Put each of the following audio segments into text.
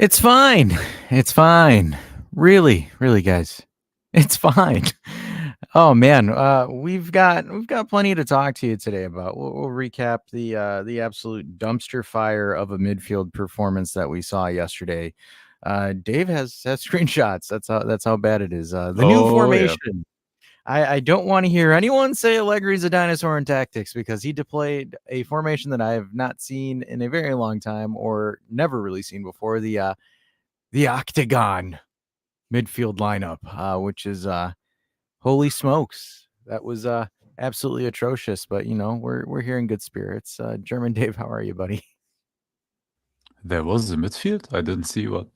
It's fine. It's fine. Really, really, guys. It's fine. Oh man, we've got plenty to talk to you today about. We'll recap the absolute dumpster fire of a midfield performance that we saw yesterday. Dave has screenshots. That's how bad it is. The new Oh, yeah. formation. I don't want to hear anyone say Allegri's a dinosaur in tactics because he deployed a formation that I have not seen in a very long time or never really seen before. The octagon midfield lineup, which is holy smokes, that was absolutely atrocious. But we're here in good spirits. German Dave, how are you, buddy? There was a midfield? I didn't see what.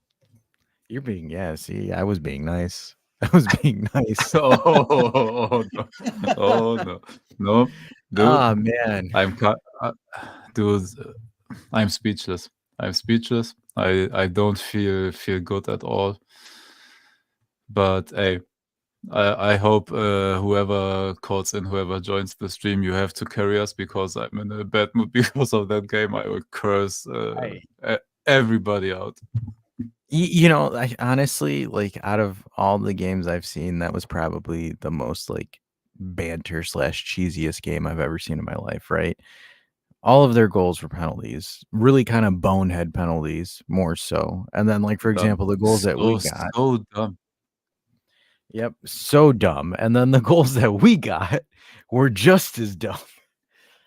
You're being See, I was being nice. I was being nice. Oh, no. Oh, no. No, dude, Oh man. dude, I'm speechless. I'm speechless. I don't feel good at all. But hey, I hope whoever calls in, whoever joins the stream, you have to carry us because I'm in a bad mood because of that game. I will curse everybody out. I honestly, like, out of all the games I've seen, that was probably the most like banter / cheesiest game I've ever seen in my life, right? All of their goals were penalties, really kind of bonehead penalties, more so. And then, like, for example, the goals that we got. So dumb. Yep, so dumb. And then the goals that we got were just as dumb.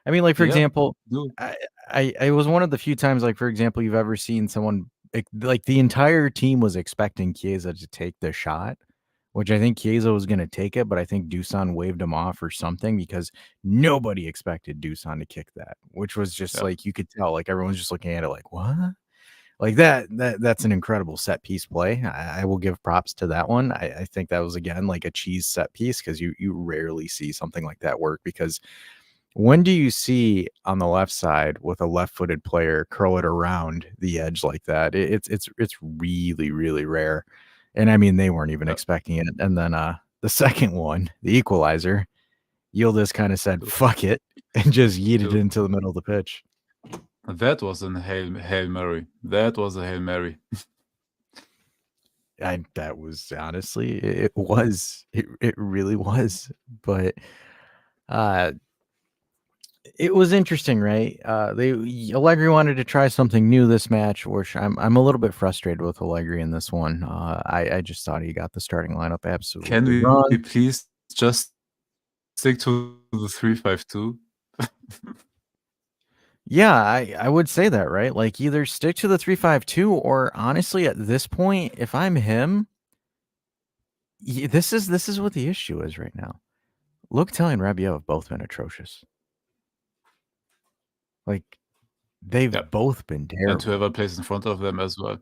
I mean, like, for Yeah, example, dude. I was one of the few times, like, for example, you've ever seen someone like the entire team was expecting Chiesa to take the shot, which I think Chiesa was going to take it, but I think Dusan waved him off or something because nobody expected Dusan to kick that, which was just like, you could tell, like, everyone's just looking at it like, what? Like that's an incredible set piece play. I will give props to that one. I think that was, again, like a cheese set piece because you rarely see something like that work, because when do you see on the left side with a left-footed player curl it around the edge like that? It's really, really rare. And I mean, they weren't even expecting it. And then the second one, the equalizer, Yildiz kind of said, fuck it, and just yeeted it into the middle of the pitch. That was a Hail Mary. That was a Hail Mary. That was, honestly, it was. It really was. But it was interesting, right? Allegri wanted to try something new this match, which I'm a little bit frustrated with Allegri in this one. I just thought he got the starting lineup absolutely Can we wrong. please just stick to the 3-5-2? Yeah, I would say that, right? Like, either stick to the 3-5-2, or honestly, at this point, if I'm him, this is what the issue is right now. Locatelli and Rabiot have both been atrocious. Like, they've both been terrible. And whoever plays in front of them as well.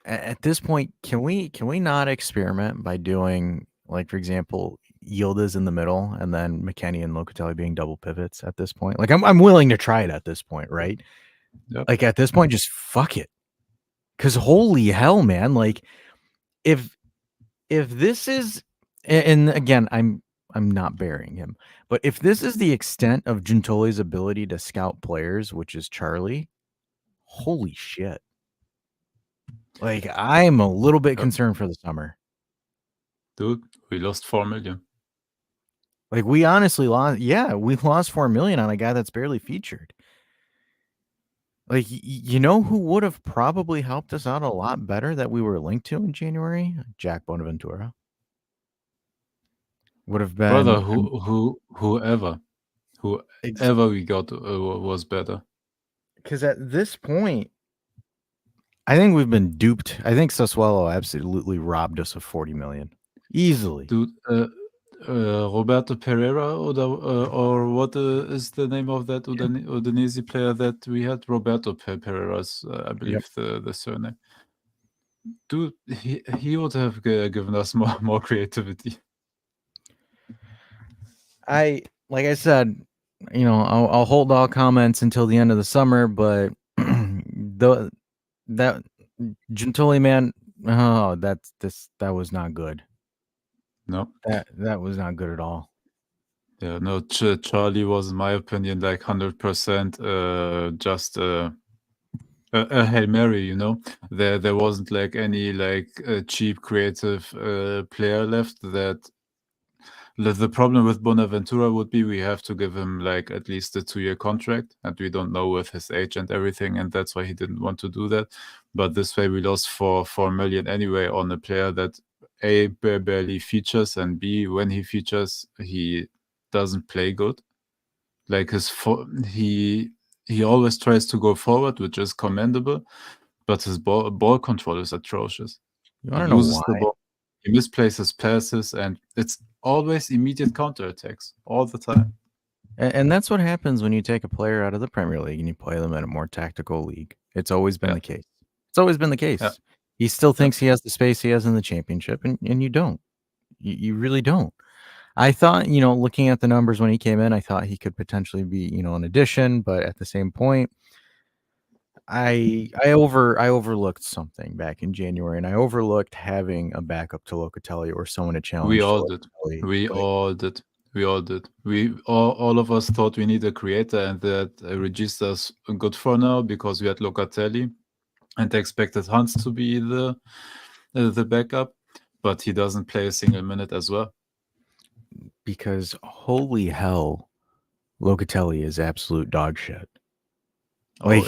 At this point, can we not experiment by doing, like, for example, Yildiz in the middle and then McKennie and Locatelli being double pivots at this point? Like, I'm willing to try it at this point, right? Yep. Like, at this point, just fuck it. Because holy hell, man! Like, if this is, and again, I'm not burying him, but if this is the extent of Gintoli's ability to scout players, which is Charlie, holy shit! Like, I'm a little bit concerned for the summer. Dude, we lost 4 million. Like, we honestly lost. Yeah, we lost 4 million on a guy that's barely featured. Like, you know who would have probably helped us out a lot better that we were linked to in January? Jack Bonaventura. Would have been. Brother, whoever we got was better. Because at this point, I think we've been duped. I think Sassuolo absolutely robbed us of 40 million. Easily. Dude, Roberto Pereira, or what is the name of that Udinese player that we had? Roberto Pereira's, I believe, the surname. Dude, he would have given us more creativity. Like I said, I'll hold all comments until the end of the summer, but that Gentili, man, that was not good. No, that was not good at all. Yeah, no, Charlie was, in my opinion, like 100% just a Hail Mary, you know. There wasn't like any like cheap creative player left. That the problem with Bonaventura would be we have to give him like at least a 2-year contract, and we don't know with his age and everything, and that's why he didn't want to do that. But this way we lost 4 million anyway on a player that A, barely features, and B, when he features he doesn't play good. Like he always tries to go forward, which is commendable, but his ball control is atrocious. You He want to know loses the why? ball, he misplaces passes, and it's always immediate counterattacks all the time. And that's what happens when you take a player out of the Premier League and you play them in a more tactical league. It's always been Yeah, the case. It's always been the yeah. case. He still Yeah. thinks he has the space he has in the championship, and you don't. You really don't. I thought, looking at the numbers when he came in, I thought he could potentially be, an addition, but at the same point, I overlooked something back in January, and I overlooked having a backup to Locatelli or someone to We challenge to all did. Locatelli. We Like, all did. We all did. We all of us thought we need a creator, and that Regista's good for now because we had Locatelli and expected Hans to be the backup, but he doesn't play a single minute as well. because holy hell, Locatelli is absolute dog shit. Oh yeah.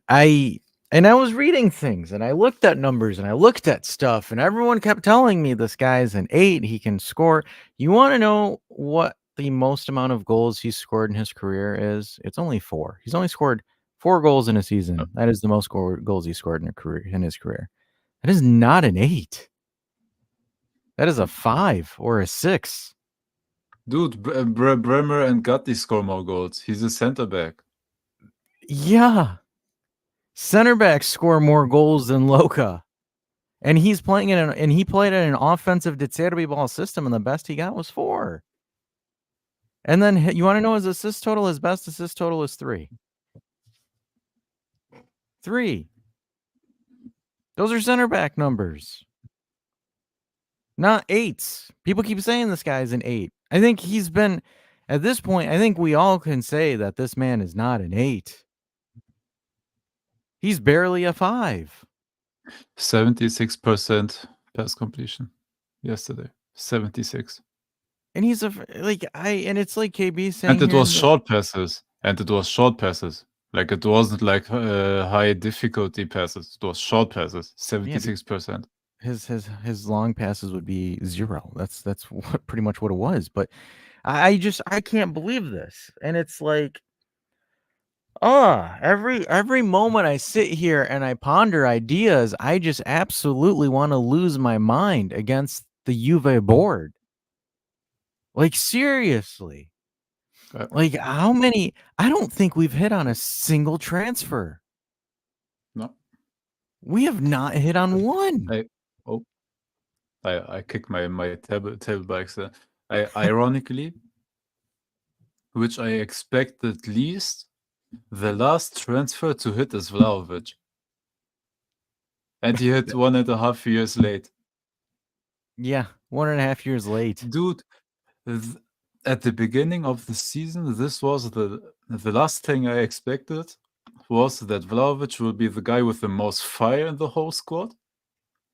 Like, I was reading things and I looked at numbers and I looked at stuff and everyone kept telling me this guy's an 8, he can score. You want to know what the most amount of goals he's scored in his career is? It's only 4. He's only scored 4 goals in a season. That is the most goals he scored in his career. That is not an 8. That is a 5 or a 6. Dude, Bremer and Gatti score more goals. He's a center back. Yeah. Center backs score more goals than Loca. And he's playing and he played in an offensive De Zerbi ball system, and the best he got was 4. And then you want to know his assist total? His best assist total is 3. 3. Those are center back numbers, not 8s. People keep saying this guy's an 8. I think he's been, at this point, I think we all can say that this man is not an 8. He's barely a 5. 76% pass completion yesterday. 76. And he's and it's like KB saying And it here. was short passes. Like it wasn't like high difficulty passes. It was short passes. 76%. His long passes would be 0. That's what pretty much what it was. But I can't believe this. And it's like, every moment I sit here and I ponder ideas, I just absolutely want to lose my mind against the Juve board. Like, seriously. Like, how many? I don't think we've hit on a single transfer. No. We have not hit on one. I kicked my table by accident. Ironically, which I expected least, the last transfer to hit is Vlahovic. And he hit 1.5 years late. Yeah, 1.5 years late. Dude, at the beginning of the season, this was the last thing I expected was that Vlahovic will be the guy with the most fire in the whole squad.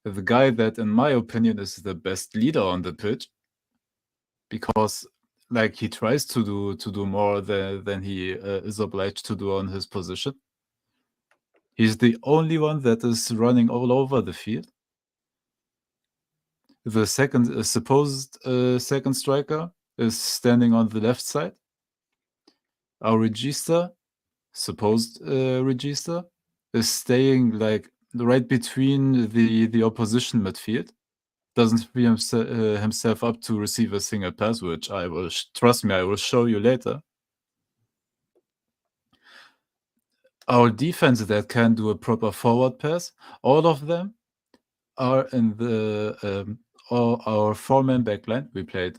The guy that, in my opinion, is the best leader on the pitch. Because like he tries to do more than he is obliged to do on his position. He's the only one that is running all over the field. The second supposed second striker is standing on the left side. Our regista, supposed regista, is staying like right between the opposition midfield. Doesn't free himself up to receive a single pass, which I will trust me, I will show you later. Our defense that can do a proper forward pass, all of them are in the our 4-man backline. We played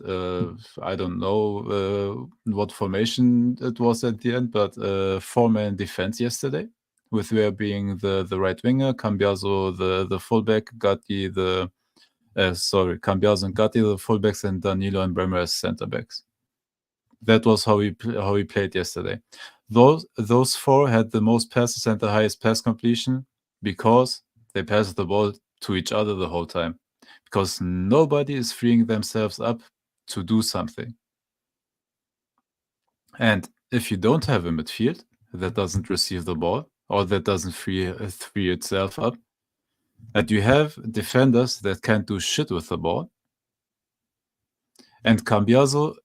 I don't know what formation it was at the end, but 4-man defense yesterday, with Ware being the right winger, Cambiaso the fullback, Gatti Cambiaso and Gatti the fullbacks, and Danilo and Bremer as center backs. That was how he played yesterday. Those four had the most passes and the highest pass completion because they passed the ball to each other the whole time. Because nobody is freeing themselves up to do something. And if you don't have a midfield that doesn't receive the ball or that doesn't free itself up, and you have defenders that can't do shit with the ball, and Cambiaso,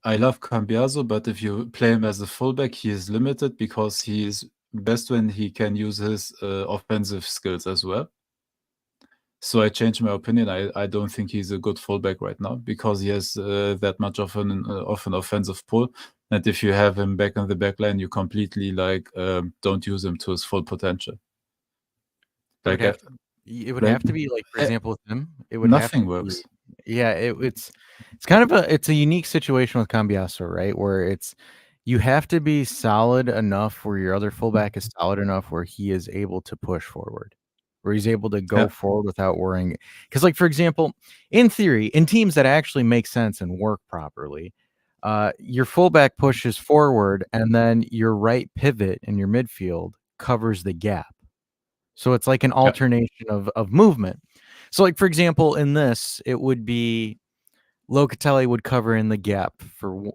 I love Cambiaso, but if you play him as a fullback, he is limited because he is best when he can use his offensive skills as well. So I changed my opinion. I don't think he's a good fullback right now because he has that much of an offensive pull. And if you have him back in the back line, you completely don't use him to his full potential. Like it would have to be like, for example, with him, it would have nothing to works. be, yeah, it's kind of it's a unique situation with Cambiaso, right? Where you have to be solid enough where your other fullback is solid enough where he is able to push forward, where he's able to go forward without worrying. Because, like, for example, in theory, in teams that actually make sense and work properly, your fullback pushes forward and then your right pivot in your midfield covers the gap. So it's like an alternation of movement. So, like, for example, in this, it would be Locatelli would cover in the gap for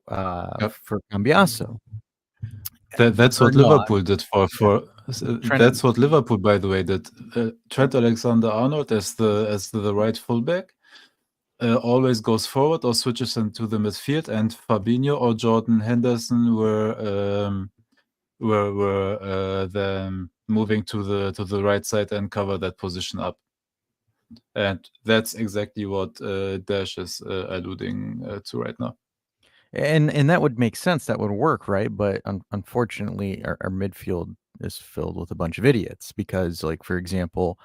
Cambiaso. That's what Liverpool did for that's what Liverpool, by the way, did. Trent Alexander-Arnold as the right fullback always goes forward or switches into the midfield, and Fabinho or Jordan Henderson were then moving to the right side and cover that position up. And that's exactly what Dash is alluding to right now. And that would make sense. That would work, right? But unfortunately, our midfield is filled with a bunch of idiots because, like, for example,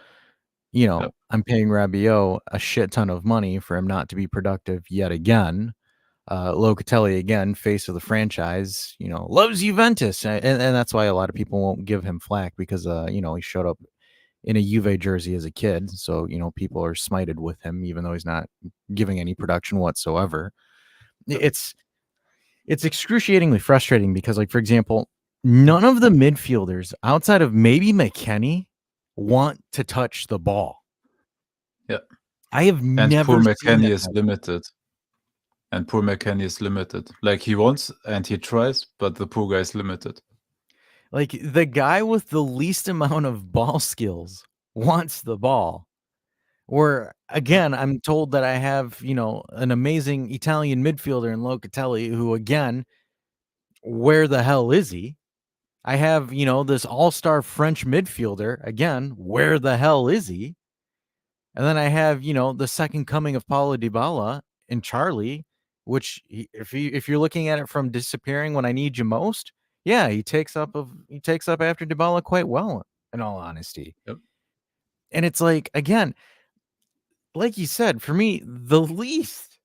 I'm paying Rabiot a shit ton of money for him not to be productive yet again. Locatelli, again, face of the franchise, loves Juventus. And that's why a lot of people won't give him flack because, he showed up in a Juve jersey as a kid. So, people are smited with him, even though he's not giving any production whatsoever. It's excruciatingly frustrating because, like, for example, none of the midfielders outside of maybe McKennie want to touch the ball. Yeah. I have never poor seen McKennie that is limited. And poor McKennie is limited. Like, he wants and he tries, but the poor guy is limited. Like, the guy with the least amount of ball skills wants the ball. Or, again, I'm told that I have, an amazing Italian midfielder in Locatelli who, again, where the hell is he? I have, this all-star French midfielder, again, where the hell is he? And then I have, the second coming of Paulo Dybala and Charlie, which if you're looking at it from disappearing when I need you most, yeah, he takes up after Dybala quite well, in all honesty. Yep. And it's like, again, like you said, for me, the least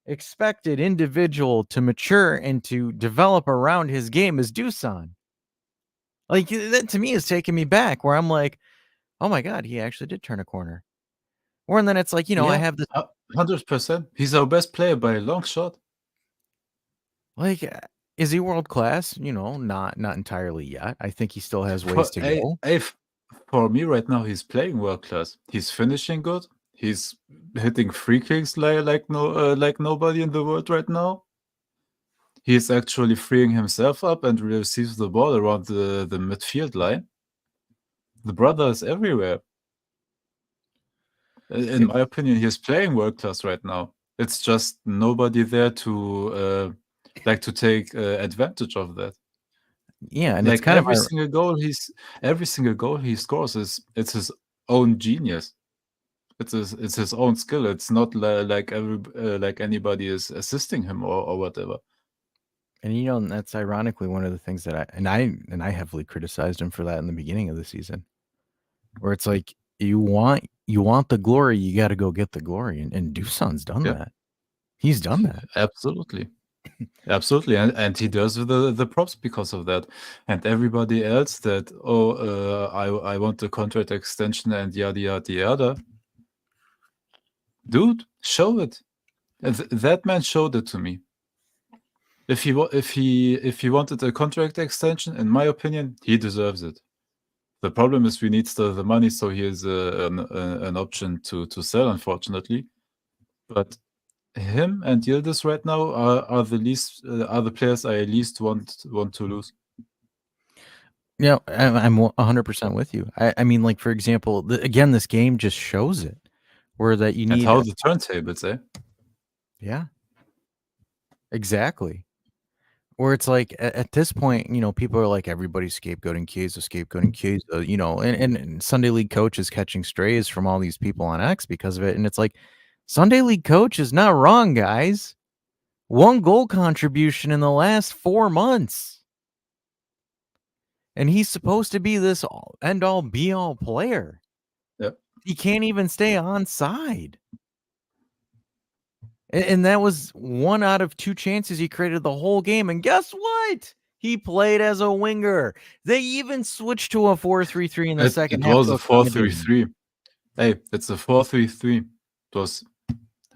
expected individual to mature and to develop around his game is Dusan. Like, that to me is taking me back where I'm like, oh my God, he actually did turn a corner. Or and then it's like, I have this 100%. He's our best player by a long shot. Like, is he world class? Not entirely yet. I think he still has ways to go. For me right now, he's playing world class. He's finishing good. He's hitting free kicks like nobody in the world right now. He's actually freeing himself up and receives the ball around the midfield line. The brother is everywhere. In my opinion, he's playing world class right now. It's just nobody there to take advantage of that. Yeah, and like it's kind every of single goal he scores it's his own genius. It's his own skill. It's not like anybody is assisting him or whatever. And that's ironically one of the things that I heavily criticized him for that in the beginning of the season, where it's like you want the glory, you got to go get the glory, and Dusan's done that. He's done that. Absolutely. Absolutely, and he does the props because of that. And everybody else that I want the contract extension and yada yada yada. Dude, show it. That man showed it to me. If he wanted a contract extension, in my opinion, he deserves it. The problem is we need the money, so he has an option to sell, unfortunately. But him and Yildiz right now are the players I least want to lose. Yeah, I'm 100% with you. I mean, like, for example, again, this game just shows it, where that you And need how the turntables, eh? yeah, exactly. Where it's like at this point, people are like, everybody's scapegoating Chiesa, and Sunday League coach is catching strays from all these people on X because of it. And it's like, Sunday League coach is not wrong, guys. 1 goal contribution in the last 4 months. And he's supposed to be this end all be all player. Yep. He can't even stay onside. And that was 1 out of 2 chances he created the whole game. And guess what? He played as a winger. They even switched to a 4-3-3 in the second It half was to a accommodate him. 4-3-3. Hey, it's a 4-3-3. It was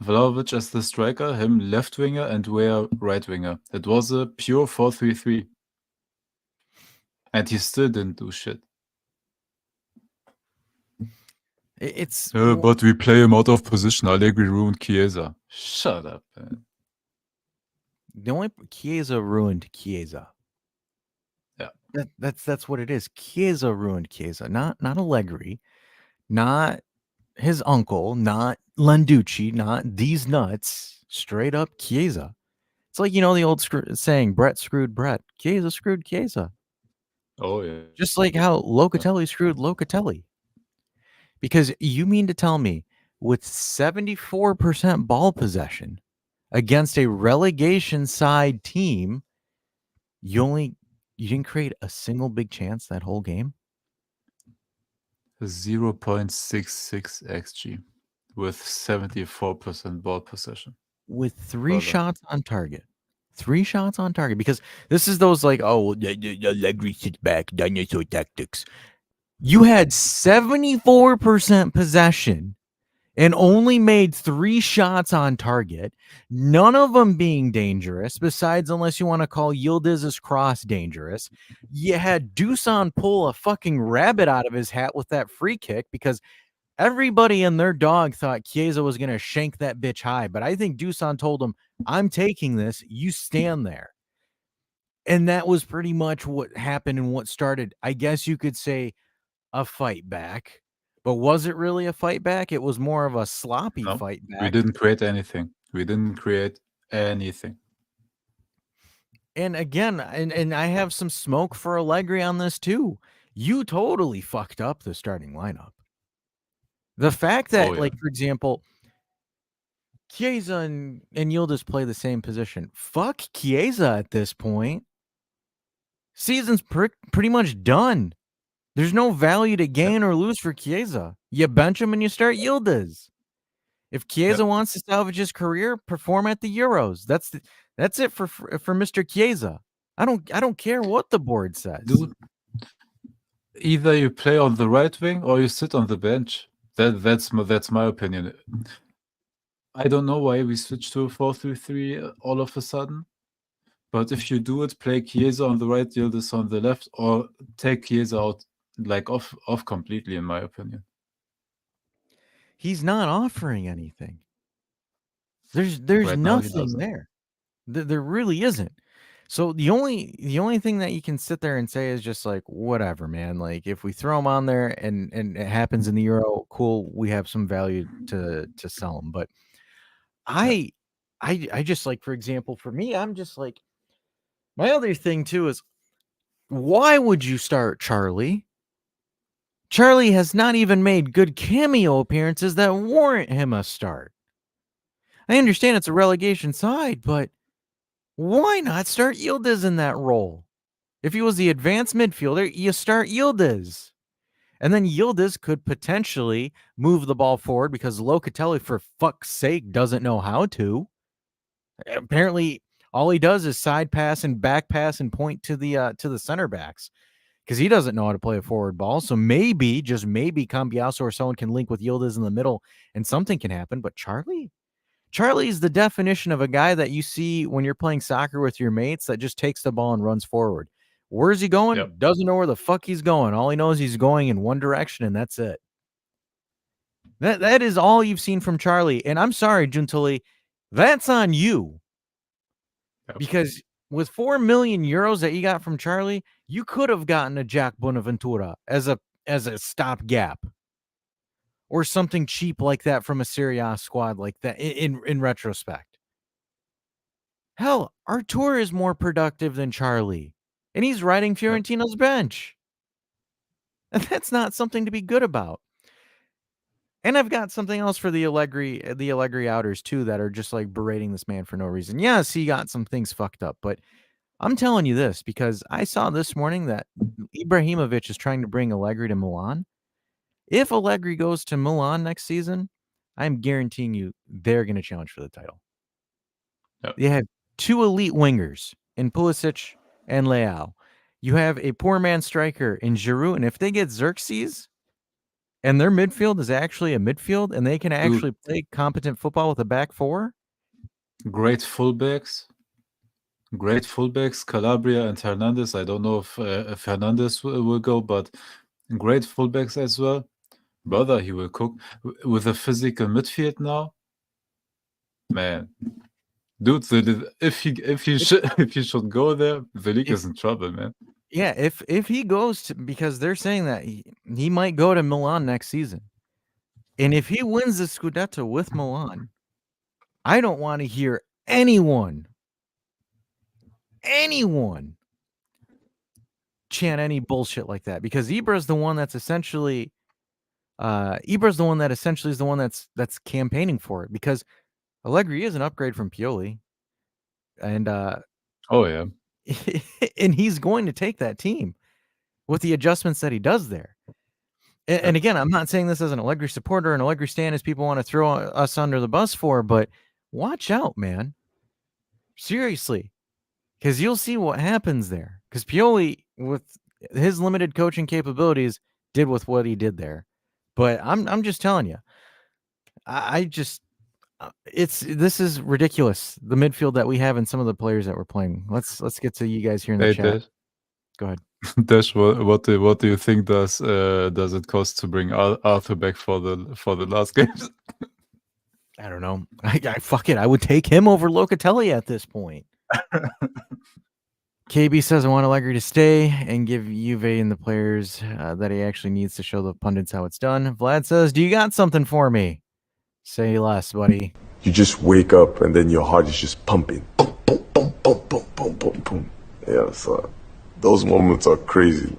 Vlahovic as the striker, him left winger, and Weah right winger. It was a pure 4-3-3. And he still didn't do shit. It's But we play him out of position. Allegri ruined Chiesa. Shut up, man. the only Chiesa ruined Chiesa. Yeah. That's what it is. Chiesa ruined Chiesa, not Allegri, not his uncle, not Landucci, not these nuts. Straight up Chiesa. It's like, the old saying, Brett screwed Brett. Chiesa screwed Chiesa. Oh, yeah. Just like how Locatelli screwed Locatelli. Because you mean to tell me, with 74% ball possession against a relegation side team, you didn't create a single big chance that whole game? 0.66 XG with 74% ball possession. With 3 shots on target. 3 shots on target. Because this is those like, oh, Allegri sits back, dinosaur tactics. You had 74% possession and only made 3 shots on target, none of them being dangerous, besides unless you want to call Yildiz's cross dangerous. You had Dusan pull a fucking rabbit out of his hat with that free kick because everybody and their dog thought Chiesa was going to shank that bitch high, but I think Dusan told him, I'm taking this, you stand there. And that was pretty much what happened and what started, I guess you could say, a fight back. But was it really a fight back? It was more of a sloppy fight back. We didn't create anything. And again, and I have some smoke for Allegri on this too. You totally fucked up the starting lineup. The fact that, like, for example, Chiesa and Yildiz play the same position. Fuck Chiesa at this point. Season's pretty much done. There's no value to gain or lose for Chiesa. You bench him and you start Yildiz. If Chiesa wants to salvage his career, perform at the Euros. That's it for Mr. Chiesa. I don't care what the board says. Dude, either you play on the right wing or you sit on the bench. That's my opinion. I don't know why we switched to a 4-3-3 all of a sudden. But if you do it, play Chiesa on the right, Yildiz on the left, or take Chiesa out like off completely, in my opinion. He's not offering anything. There's Right now, nothing there. There really isn't. So the only thing that you can sit there and say is just like, whatever, man. Like, if we throw him on there and it happens in the Euro, cool. We have some value to sell him. But I just, like, for example, for me, I'm just like, my other thing too is, why would you start Charlie? Charlie has not even made good cameo appearances that warrant him a start. I understand it's a relegation side, but why not start Yildiz in that role? If he was the advanced midfielder, you start Yildiz. And then Yildiz could potentially move the ball forward because Locatelli, for fuck's sake, doesn't know how to. Apparently, all he does is side pass and back pass and point to the center backs because he doesn't know how to play a forward ball. So maybe, just maybe, Cambiaso or someone can link with Yildiz in the middle and something can happen. But Charlie Charlie's the definition of a guy that you see when you're playing soccer with your mates that just takes the ball and runs forward. Where's he going? Yep. Doesn't know where the fuck he's going. All he knows he's going in one direction, and that's it. That is all you've seen from Charlie. And I'm sorry, Giuntoli, that's on you. Yep. Because with 4 million euros that you got from Charlie, you could have gotten a Jack Bonaventura as a stopgap. Or something cheap like that from a Serie A squad like that in retrospect. Hell, Artur is more productive than Charlie, and he's riding Fiorentina's bench. And that's not something to be good about. And I've got something else for the Allegri outers too that are just like berating this man for no reason. Yes, he got some things fucked up, but I'm telling you this because I saw this morning that Ibrahimovic is trying to bring Allegri to Milan. If Allegri goes to Milan next season, I'm guaranteeing you they're going to challenge for the title. Yep. They have 2 elite wingers in Pulisic and Leao. You have a poor man striker in Giroud, and if they get Xerxes and their midfield is actually a midfield and they can actually play competent football with a back four. Great fullbacks. Calabria and Hernandez. I don't know if Hernandez will go, but great fullbacks as well. Brother, he will cook with a physical midfield now. Man, dude, if he should go there, the league is in trouble, man. Yeah, if he goes to, because they're saying that he might go to Milan next season, and if he wins the Scudetto with Milan, I don't want to hear anyone chant any bullshit like that, because Ibra's the one that's essentially is the one that's campaigning for it, because Allegri is an upgrade from Pioli, and oh yeah, and he's going to take that team with the adjustments that he does there. And again, I'm not saying this as an Allegri supporter, an Allegri stan, as people want to throw us under the bus for, but watch out, man. Seriously, because you'll see what happens there. Because Pioli, with his limited coaching capabilities, did with what he did there. But I'm just telling you, I just this is ridiculous. The midfield that we have and some of the players that we're playing. Let's get to you guys here in the chat. Go ahead. Dash, what do you think does it cost to bring Arthur back for the last games? I don't know. I fuck it. I would take him over Locatelli at this point. KB says, I want Allegri to stay and give Juve and the players that he actually needs to show the pundits how it's done. Vlad says, do you got something for me? Say less, buddy. You just wake up and then your heart is just pumping. Boom, boom, boom, boom, boom, boom, boom, boom. Yeah, so those moments are crazy.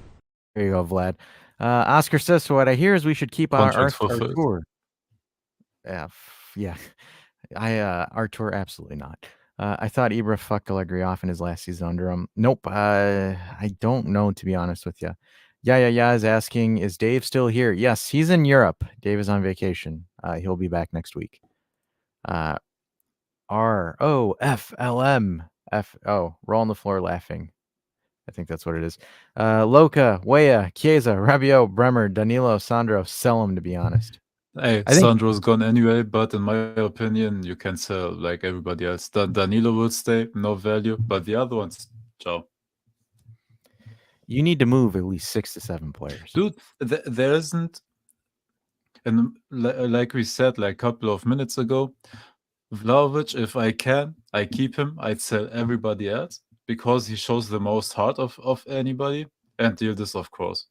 There you go, Vlad. Oscar says, so what I hear is we should keep our Artur. Yeah. Artur, absolutely not. I thought Ibra fucked Allegri off in his last season under him. Nope. I don't know, to be honest with you. Yeah is asking, is Dave still here? Yes, he's in Europe. Dave is on vacation. He'll be back next week. ROFLM. Roll on the floor laughing. I think that's what it is. Loca, Weah, Chiesa, Rabiot, Bremer, Danilo, Sandro, sell him, to be honest. Hey, Sandro's gone anyway, but in my opinion, you can sell like everybody else. Danilo will stay, no value, but the other ones, ciao. You need to move at least 6 to 7 players. Dude, there isn't, and like we said like a couple of minutes ago, Vlahovic, if I can, I keep him. I'd sell everybody else because he shows the most heart of anybody, and Yildiz, of course.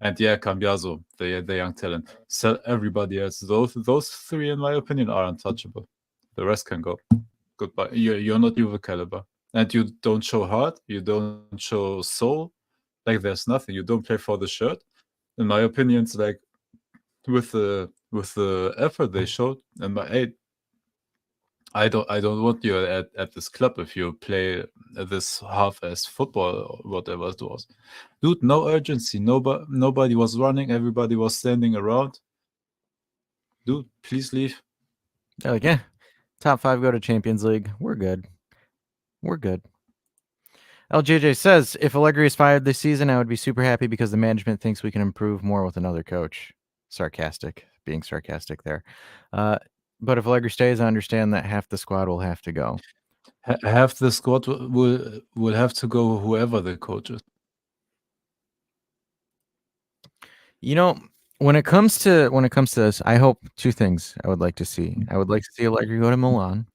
And yeah, Cambiaso, the young talent. Sell everybody else. Those three, in my opinion, are untouchable. The rest can go. Goodbye. You're not Juve caliber. And you don't show heart. You don't show soul. Like, there's nothing. You don't play for the shirt. In my opinion, it's like, with the effort they showed, and I don't want you at this club if you play this half-ass football or whatever it was. Dude, no urgency. Nobody was running. Everybody was standing around. Dude, please leave. They're like, yeah, top 5 go to Champions League. We're good. LJJ says, if Allegri is fired this season, I would be super happy because the management thinks we can improve more with another coach. Being sarcastic there. But if Allegri stays, I understand that half the squad will have to go. Half the squad will have to go whoever the coach is. You know, when it comes to this, I hope two things I would like to see. I would like to see Allegri go to Milan,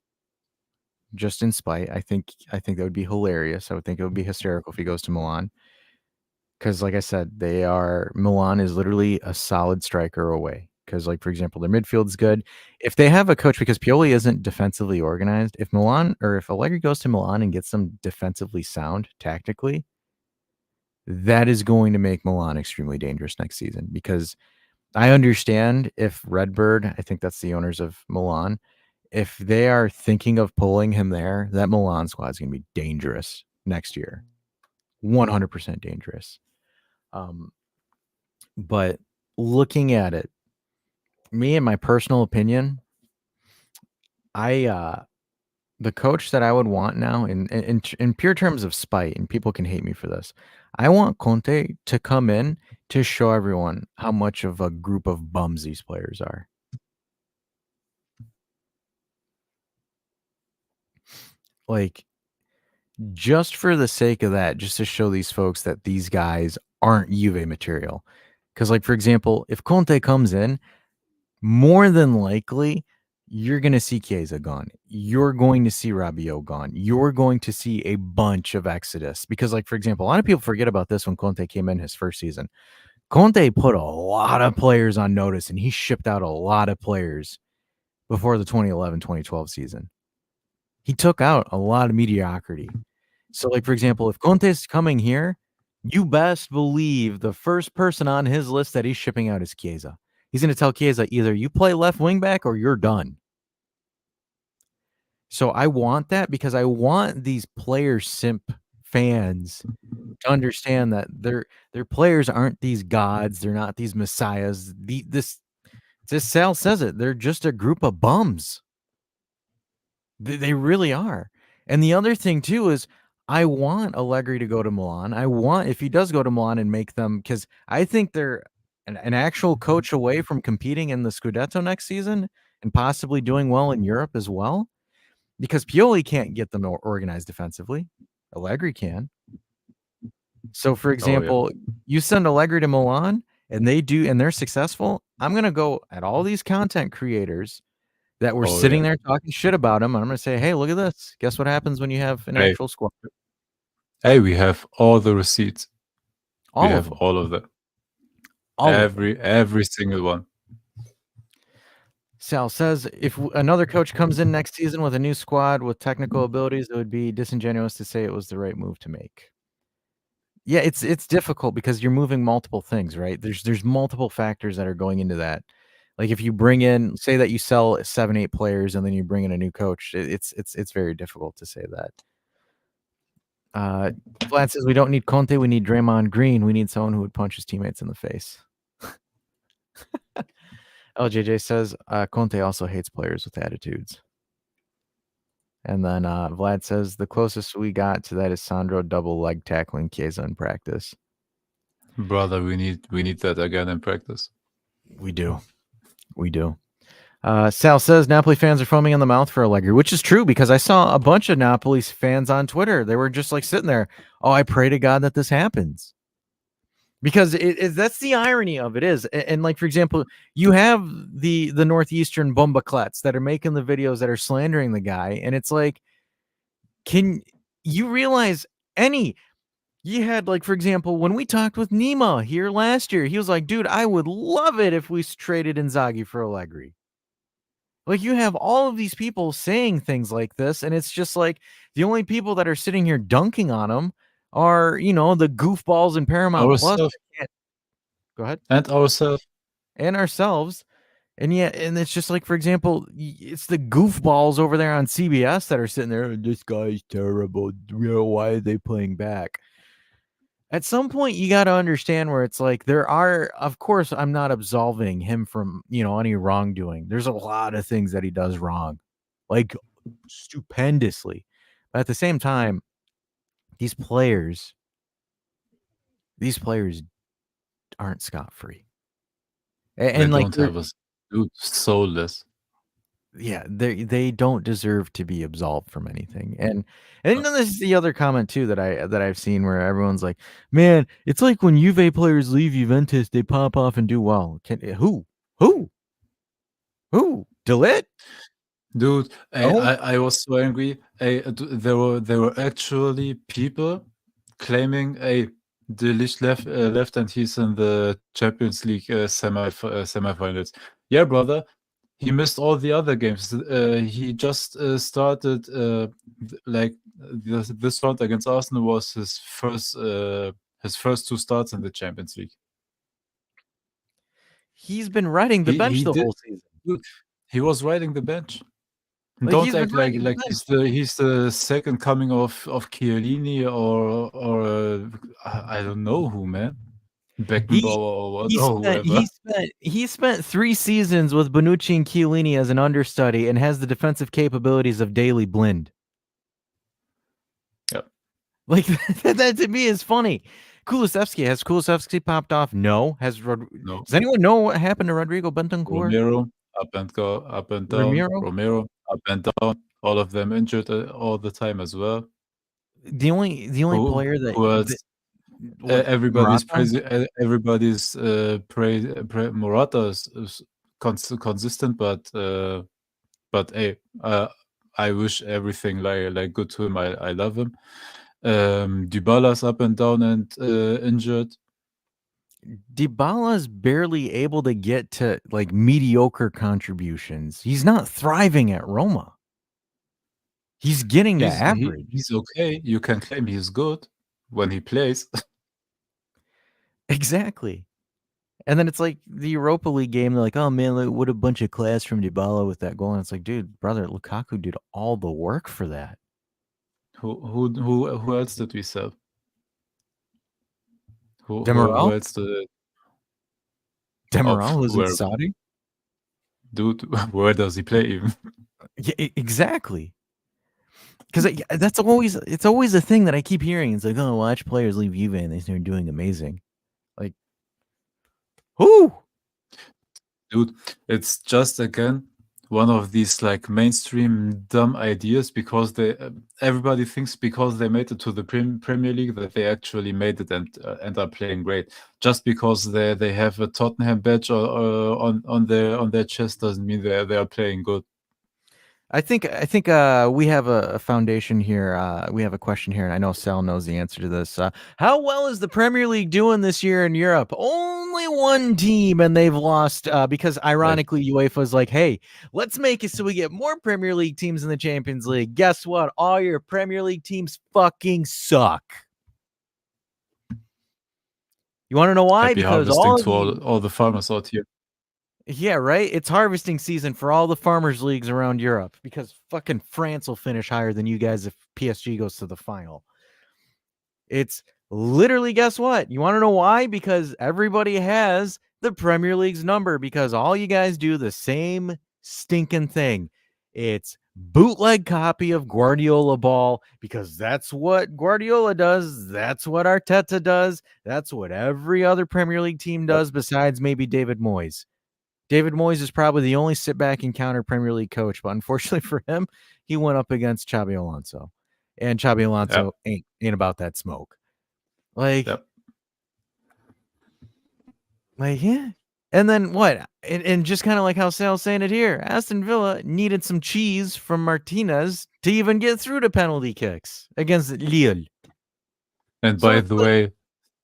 just in spite. I think that would be hilarious. I would think it would be hysterical if he goes to Milan. Because, like I said, Milan is literally a solid striker away. Because, like, for example, their midfield's good. If they have a coach, because Pioli isn't defensively organized, if Allegri goes to Milan and gets them defensively sound tactically, that is going to make Milan extremely dangerous next season. Because I understand if Redbird, I think that's the owners of Milan, if they are thinking of pulling him there, that Milan squad is going to be dangerous next year. 100% dangerous. But looking at it, me and my personal opinion, the coach that I would want now in pure terms of spite, and people can hate me for this, I want Conte to come in to show everyone how much of a group of bums these players are. Like, just for the sake of that, just to show these folks that these guys aren't Juve material. Because, like, for example, if Conte comes in, more than likely, you're going to see Chiesa gone. You're going to see Rabiot gone. You're going to see a bunch of exodus. Because, like, for example, a lot of people forget about this when Conte came in his first season. Conte put a lot of players on notice, and he shipped out a lot of players before the 2011-2012 season. He took out a lot of mediocrity. So, like, for example, if Conte's coming here, you best believe the first person on his list that he's shipping out is Chiesa. He's going to tell Chiesa either you play left wing back or you're done. So I want that because I want these player simp fans to understand that their players aren't these gods. They're not these messiahs. This Sal says it. They're just a group of bums. They really are. And the other thing too is I want Allegri to go to Milan. I want, if he does go to Milan and make them, because I think they're an actual coach away from competing in the Scudetto next season and possibly doing well in Europe as well, because Pioli can't get them organized defensively. Allegri can. So, for example, you send Allegri to Milan and they're successful. I'm going to go at all these content creators that were sitting there talking shit about him. And I'm going to say, hey, look at this. Guess what happens when you have an actual squad? Hey, we have all the receipts. All of them. All of them. Every single one. Sal says, if another coach comes in next season with a new squad with technical abilities, it would be disingenuous to say it was the right move to make. Yeah, it's difficult because you're moving multiple things, right? There's multiple factors that are going into that. Like if you bring in, say that you sell 7-8 players and then you bring in a new coach, it's very difficult to say that. Vlad says we don't need Conte, we need Draymond Green. We need someone who would punch his teammates in the face. LJJ says Conte also hates players with attitudes. And then Vlad says the closest we got to that is Sandro double leg tackling Chiesa in practice. Brother, we need that again in practice. We do. Sal says Napoli fans are foaming in the mouth for Allegri, which is true because I saw a bunch of Napoli fans on Twitter. They were just like sitting there. Oh, I pray to God that this happens. Because that's the irony of it is. And like, for example, you have the Northeastern Bombaclets that are making the videos that are slandering the guy. And it's like, can you realize you had, like, for example, when we talked with Nima here last year, he was like, dude, I would love it if we traded Inzaghi for Allegri. Like, you have all of these people saying things like this, and it's just like the only people that are sitting here dunking on him are, the goofballs in Paramount Plus. Go ahead. And ourselves. And ourselves. And yeah, and it's just like, for example, it's the goofballs over there on CBS that are sitting there, this guy's terrible. Why are they playing back? At some point, you got to understand where it's like there are, of course, I'm not absolving him from, any wrongdoing. There's a lot of things that he does wrong, like stupendously. But at the same time, these players aren't scot-free. And they like, don't have a dude soulless. Yeah, they don't deserve to be absolved from anything. And then this is the other comment too that I've seen where everyone's like, "Man, it's like when Juve players leave Juventus, they pop off and do well." Who? Who? De Ligt? Dude, No. I was so angry. There were actually people claiming, De Ligt left and he's in the Champions League semifinals. Yeah, brother, he missed all the other games. He just started this round against Arsenal was his first 2 starts in the Champions League. He's been riding the bench He the did. whole season. Dude, he was riding the bench. Like, Don't he's been act like riding the he's the second coming of Chiellini or I don't know who, man. Beckenbauer or what or whoever. He spent 3 seasons with Bonucci and Chiellini as an understudy and has the defensive capabilities of Daley Blind. Yep. Like, that to me is funny. Kulusevski, has Kulusevski popped off? No. No. Does anyone know what happened to Rodrigo Bentancur? Romero, up and down. Romero, up and down. All of them injured all the time as well. The only player that who else? Everybody's Morata is consistent, but hey, I wish everything like good to him. I love him. Dybala's up and down and injured. Dybala's barely able to get to like mediocre contributions. He's not thriving at Roma. He's getting to average. He's okay. You can claim he's good when he plays. Exactly. And then it's like the Europa League game. They're like, "Oh man, like, what a bunch of class from Dybala with that goal." And it's like, dude, brother, Lukaku did all the work for that. Who else did we sell? Who Demiral? else did? Demiral was in where? Saudi? Dude, where does he play even? Yeah, exactly. Because it's always a thing that I keep hearing. It's like, oh, watch players leave Juve and they start doing amazing. Like, who? Dude, it's just again one of these like mainstream dumb ideas because everybody thinks because they made it to the Premier League that they actually made it and are playing great. Just because they have a Tottenham badge or on their chest doesn't mean they are playing good. I think we have a foundation here. We have a question here, and I know Sal knows the answer to this. How well is the Premier League doing this year in Europe? Only one team, and they've lost because, ironically, UEFA's like, hey, let's make it so we get more Premier League teams in the Champions League. Guess what? All your Premier League teams fucking suck. You want to know why? Happy Because harvesting to all the farmers out here. Yeah, right? It's harvesting season for all the farmers leagues around Europe because fucking France will finish higher than you guys if PSG goes to the final. It's literally, guess what? You want to know why? Because everybody has the Premier League's number because all you guys do the same stinking thing. It's bootleg copy of Guardiola ball because that's what Guardiola does. That's what Arteta does. That's what every other Premier League team does besides maybe David Moyes. David Moyes is probably the only sit back and counter Premier League coach, but unfortunately for him, he went up against Xabi Alonso, and Xabi Alonso ain't about that smoke. Like, yeah. And then what? And just kind of like how Sal's saying it here, Aston Villa needed some cheese from Martinez to even get through to penalty kicks against Lille. And by the way,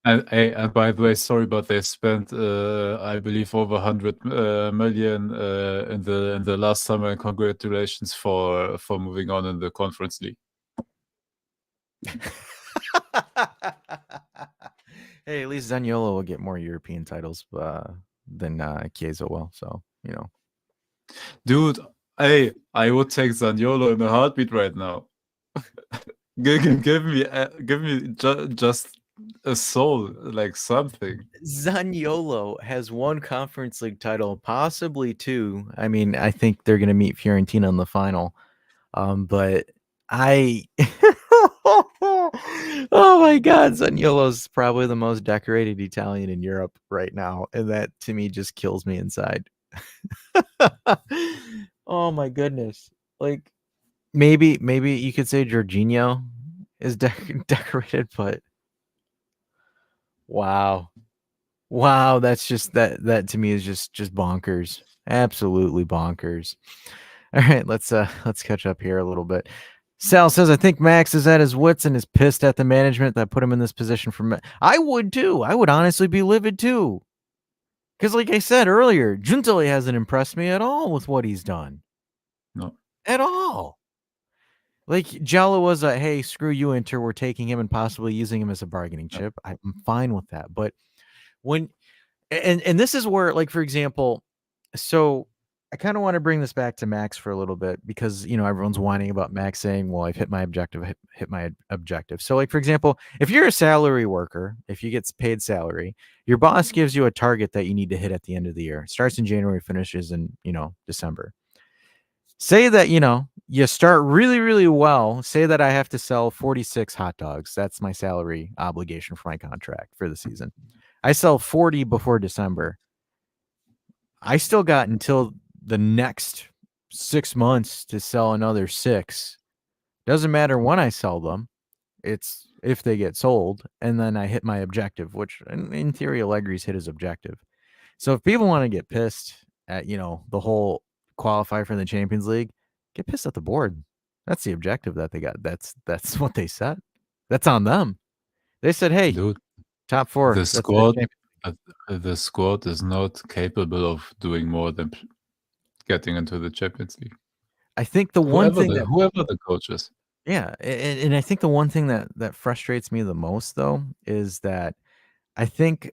and by the way, sorry, but they spent, I believe, over 100 million in the last summer. And congratulations for moving on in the Conference League. Hey, at least Zaniolo will get more European titles than Chiesa will. So, you know, dude, hey, I would take Zaniolo in a heartbeat right now. give me just a soul, like something. Zaniolo has one Conference League title, possibly two. I mean, I think they're going to meet Fiorentina in the final. But I oh my God, Zaniolo's probably the most decorated Italian in Europe right now, and that to me just kills me inside. Oh my goodness. Like maybe you could say Jorginho is decorated, but wow. Wow, that's just that to me is just bonkers. Absolutely bonkers. All right, let's catch up here a little bit. Sal says, I think Max is at his wits and is pissed at the management that put him in this position I would too. I would honestly be livid too. Because like I said earlier, Juntoli hasn't impressed me at all with what he's done. No. At all. Like Jallo was a, hey, screw you, Inter. We're taking him and possibly using him as a bargaining chip. I'm fine with that. But when and this is where, like, for example, so I kind of want to bring this back to Max for a little bit because everyone's whining about Max saying, well, I've hit my objective, hit my objective. So like, for example, if you're a salary worker, if you get paid salary, your boss gives you a target that you need to hit at the end of the year. It starts in January, finishes in December. Say that you start really, really well. Say that I have to sell 46 hot dogs. That's my salary obligation for my contract for the season. I sell 40 before December. I still got until the next 6 months to sell another 6. Doesn't matter when I sell them. It's if they get sold, and then I hit my objective, which in theory, Allegri's hit his objective. So if people want to get pissed at, the whole qualify for the Champions League, get pissed at the board. That's the objective that they got. That's what they set. That's on them. They said, hey, Dude, top 4. the That's the squad, Champions the squad is not capable of doing more than getting into the Champions League. I think the one thing that whoever the coach is. Yeah, and I think the one thing that frustrates me the most, though, is that I think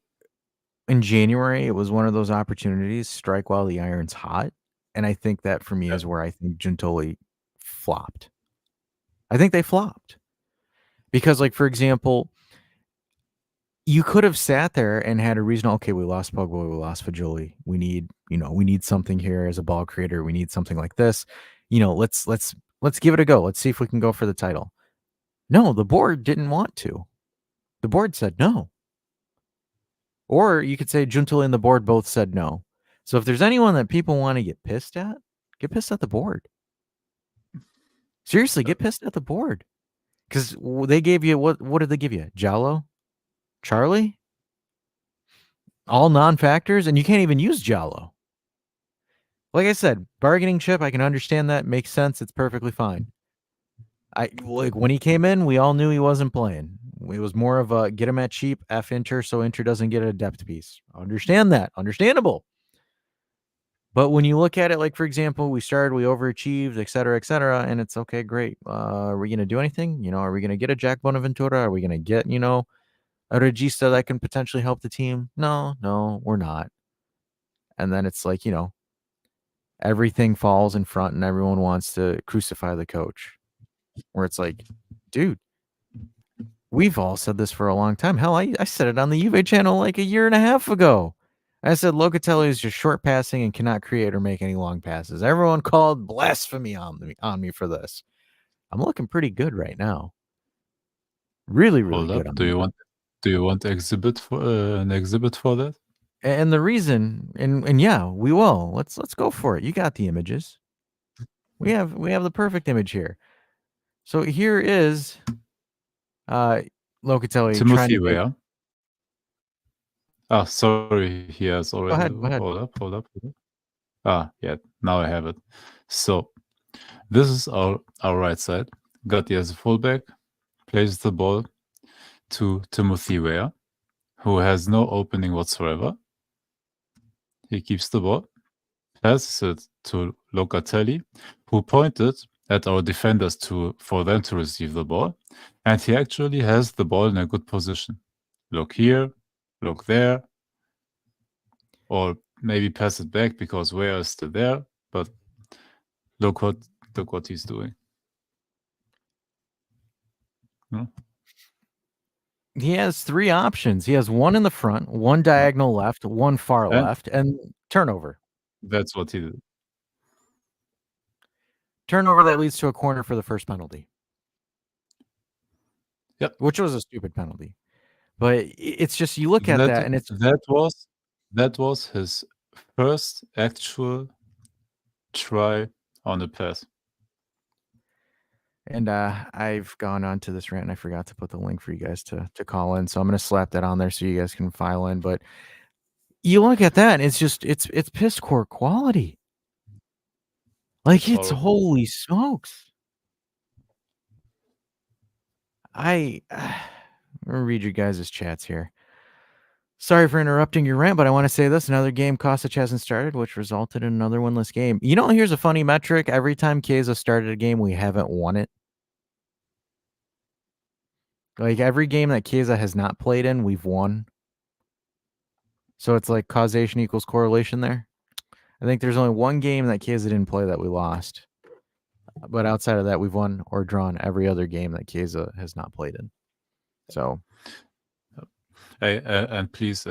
in January, it was one of those opportunities, strike while the iron's hot, and I think that for me Yeah. is where I think Giuntoli flopped. I think they flopped. Because, like, for example, you could have sat there and had a reason, okay, we lost Pogba, we lost Fajoli. We need something here as a ball creator. We need something like this. Let's give it a go. Let's see if we can go for the title. No, the board didn't want to. The board said no. Or you could say Juntel and the board both said no. So if there's anyone that people want to get pissed at the board. Seriously, get pissed at the board. Because they gave you, what did they give you? Jallo? Charlie? All non-factors? And you can't even use Jallo. Like I said, bargaining chip, I can understand that. Makes sense. It's perfectly fine. When he came in, we all knew he wasn't playing. It was more of a get him at cheap, F Inter, so Inter doesn't get a depth piece. Understand that. Understandable. But when you look at it, like, for example, we overachieved, et cetera, and it's okay, great. Are we going to do anything? Are we going to get a Jack Bonaventura? Are we going to get, a Regista that can potentially help the team? No, we're not. And then it's like, everything falls in front and everyone wants to crucify the coach. Where it's like, dude, we've all said this for a long time. Hell, I said it on the Juve channel like a year and a half ago. I said Locatelli is just short passing and cannot create or make any long passes. Everyone called blasphemy on me for this. I'm looking pretty good right now. Really, really Hold good. up. Do you want an exhibit for that? And the reason, and yeah, we will. Let's go for it. You got the images. We have the perfect image here. So here is Locatelli trying Timothy to Weah. Ah, sorry, he has already. Go ahead. Hold up. Ah, yeah, now I have it. So this is our right side. Gatti as a fullback plays the ball to Timothy Weah, who has no opening whatsoever. He keeps the ball, passes it to Locatelli, who pointed at our defenders for them to receive the ball, and he actually has the ball in a good position. Look here, look there, or maybe pass it back because Weah is still there, but look what he's doing. He has 3 options. He has one in the front, one diagonal left, one far left, and turnover. That's what he did. Turnover that leads to a corner for the first penalty. Yep. Which was a stupid penalty. But it's just, you look at that and it's that was his first actual try on the pass. And I've gone on to this rant and I forgot to put the link for you guys to call in. So I'm going to slap that on there so you guys can file in. But you look at that, and it's just it's piss poor quality. Like it's horrible. holy smokes. I'm gonna read you guys' chats here. Sorry for interrupting your rant, but I want to say this. Another game Kostic hasn't started, which resulted in another winless game. You know, here's a funny metric. Every time Chiesa started a game, we haven't won it. Like every game that Chiesa has not played in, we've won. So it's like causation equals correlation there. I think there's only one game that Chiesa didn't play that we lost. But outside of that, we've won or drawn every other game that Chiesa has not played in. So, Hey, and please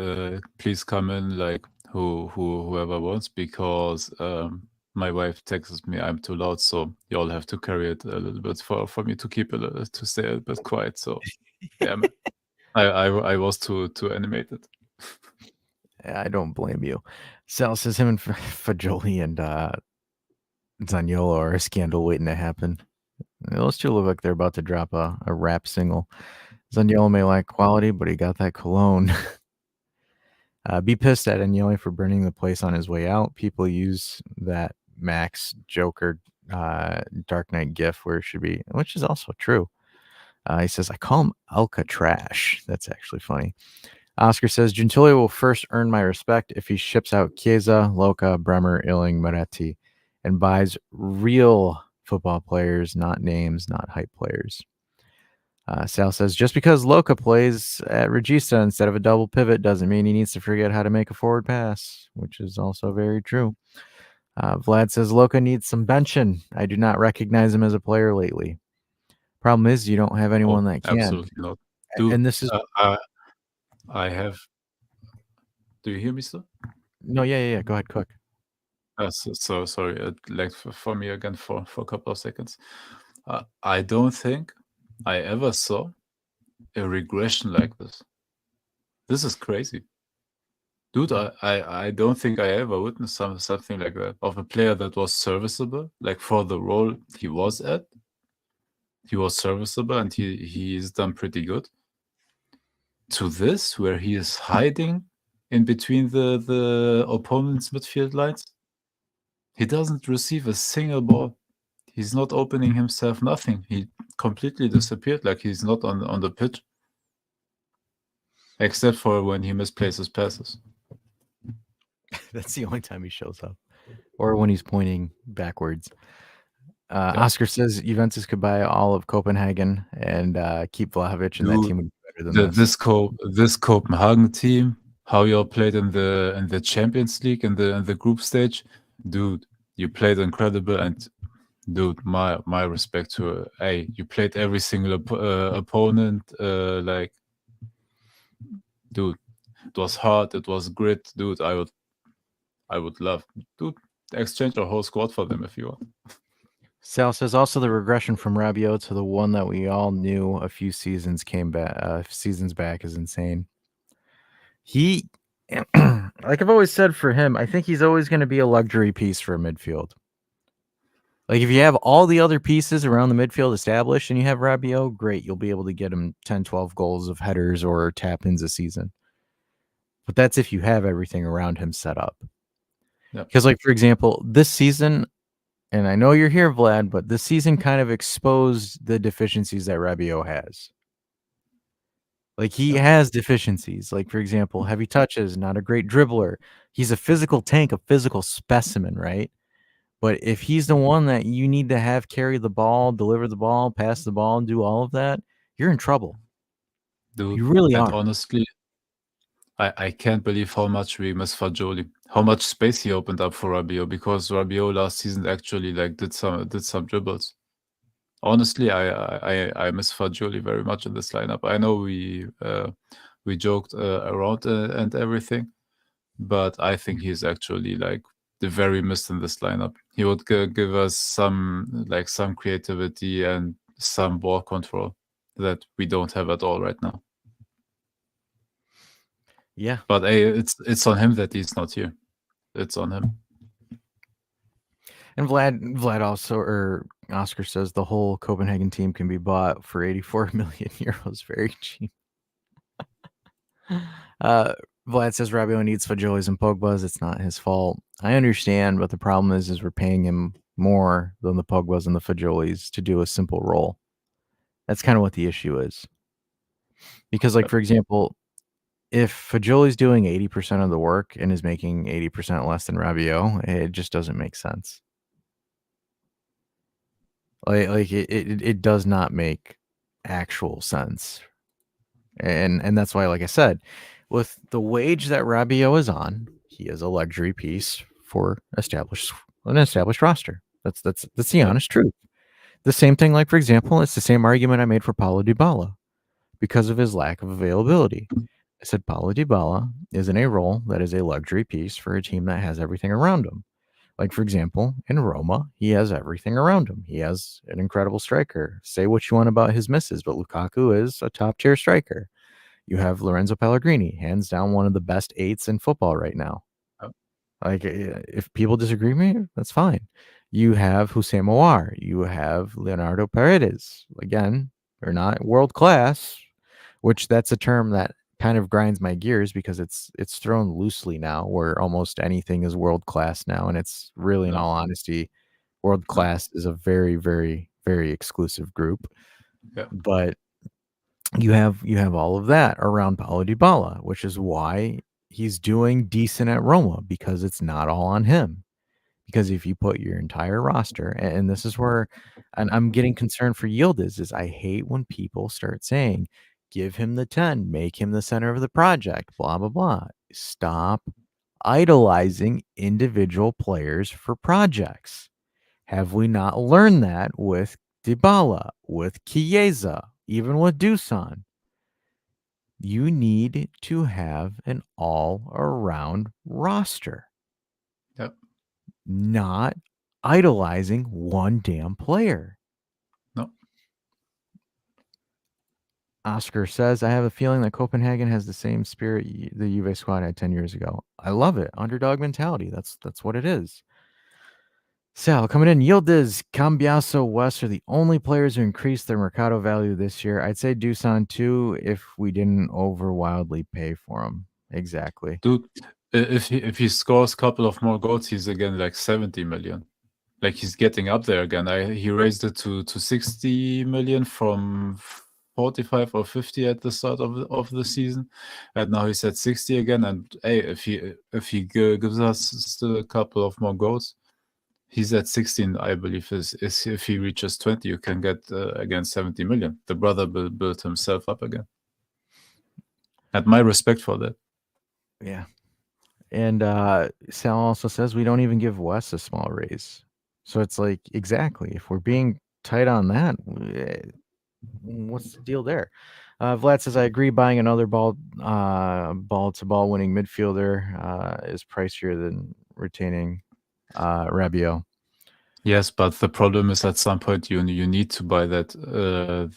come in, like whoever wants, because my wife texts me I'm too loud, so you all have to carry it a little bit for me to keep it to stay a bit quiet. So yeah, I was too animated. I don't blame you. Sal says him and Fajoli and Zaniolo are a scandal waiting to happen. Those two look like they're about to drop a rap single. Zaniolo may lack quality, but he got that cologne. Be pissed at Agnelli for burning the place on his way out. People use that Max Joker Dark Knight gif where it should be, which is also true. He says, I call him Alcatraz. That's actually funny. Oscar says, Gentile will first earn my respect if he ships out Chiesa, Loca, Bremer, Illing, Moretti, and buys real football players, not names, not hype players. Sal says, just because Loca plays at Regista instead of a double pivot doesn't mean he needs to forget how to make a forward pass, which is also very true. Vlad says, Loca needs some benching. I do not recognize him as a player lately. Problem is, you don't have anyone that can. Absolutely not. Dude, and this is... I have... Do you hear me still? No, yeah. Go ahead, Cook. So sorry, it lagged for me again for a couple of seconds. I don't think I ever saw a regression like this. This is crazy. Dude, I don't think I ever witnessed something like that, of a player that was serviceable, like for the role he was at. He was serviceable and he's done pretty good. To this, where he is hiding in between the opponent's midfield lines. He doesn't receive a single ball. He's not opening himself, nothing. He completely disappeared, like he's not on the pitch. Except for when he misplaces passes. That's the only time he shows up. Or when he's pointing backwards. Oscar says Juventus could buy all of Copenhagen and keep Vlahovic, and that team would be better than this. This Copenhagen team, how you all played in the Champions League in the group stage, dude, you played incredible. And dude, my respect to you played every single opponent, like, dude, it was hard, it was grit, dude. I would love, dude, exchange our whole squad for them if you want. Sal says also the regression from Rabiot to the one that we all knew a few seasons back is insane. He, like I've always said for him, I think he's always going to be a luxury piece for a midfield. Like if you have all the other pieces around the midfield established and you have Rabiot, great. You'll be able to get him 10, 12 goals of headers or tap-ins a season. But that's if you have everything around him set up. Because like, for example, this season, and I know you're here, Vlad, but this season kind of exposed the deficiencies that Rabiot has. Like he has deficiencies. Like, for example, heavy touches, not a great dribbler. He's a physical tank, a physical specimen, right? But if he's the one that you need to have carry the ball, deliver the ball, pass the ball, and do all of that, you're in trouble. Dude, you really are. Honestly, I can't believe how much we miss Fajoli, how much space he opened up for Rabiot, because Rabiot last season actually like did some dribbles. Honestly, I miss Fajoli very much in this lineup. I know we joked around and everything, but I think he's actually like the very missed in this lineup. He would give us some creativity and some ball control that we don't have at all right now. Yeah. But it's on him that he's not here. It's on him. And Vlad also, or Oscar says the whole Copenhagen team can be bought for 84 million euros, very cheap. Vlad says Rabiot needs Fagioli's and Pogba's. It's not his fault. I understand, but the problem is we're paying him more than the Pogba's and the Fagioli's to do a simple role. That's kind of what the issue is. Because, like, for example, if Fagioli's doing 80% of the work and is making 80% less than Rabiot, it just doesn't make sense. Like it does not make actual sense. And that's why, like I said, with the wage that Rabiot is on, he is a luxury piece for an established roster. That's the honest truth. The same thing, like, for example, it's the same argument I made for Paulo Dybala because of his lack of availability. I said Paulo Dybala is in a role that is a luxury piece for a team that has everything around him. Like, for example, in Roma, he has everything around him. He has an incredible striker. Say what you want about his misses, but Lukaku is a top-tier striker. You have Lorenzo Pellegrini, hands down one of the best eights in football right now. Like, if people disagree with me, that's fine. You have Hussein Mawar. You have Leonardo Paredes. Again, they're not world class, which that's a term that kind of grinds my gears because it's thrown loosely now, where almost anything is world class now, and it's really, in all honesty, world class is a very, very, very exclusive group. Yeah. But you have all of that around Paulo Dybala, which is why he's doing decent at Roma, because it's not all on him. Because if you put your entire roster, and this is where, and I'm getting concerned for Yildiz, is I hate when people start saying, give him the 10, make him the center of the project, blah, blah, blah. Stop idolizing individual players for projects. Have we not learned that with Dybala, with Chiesa, even with Dusan? You need to have an all-around roster. Yep. Not idolizing one damn player. No. Oscar says, I have a feeling that Copenhagen has the same spirit the Juve squad had 10 years ago. I love it. Underdog mentality. That's what it is. Sal coming in. Yildiz, Cambiaso, West are the only players who increased their Mercado value this year. I'd say Dusan too, if we didn't over wildly pay for him. Exactly. Dude, if he scores a couple of more goals, he's again like 70 million. Like, he's getting up there again. He raised it to 60 million from 45 or 50 at the start of the season, and now he's at 60 again. And hey, if he gives us still a couple of more goals, he's at 16, I believe. Is if he reaches 20, you can get again 70 million. The brother built himself up again. Had my respect for that. Yeah. And Sal also says we don't even give Wes a small raise. So it's like, exactly, if we're being tight on that, what's the deal there? Vlad says, I agree, buying another ball-to-ball winning midfielder is pricier than retaining Rabiot. Yes, but the problem is at some point you need to buy that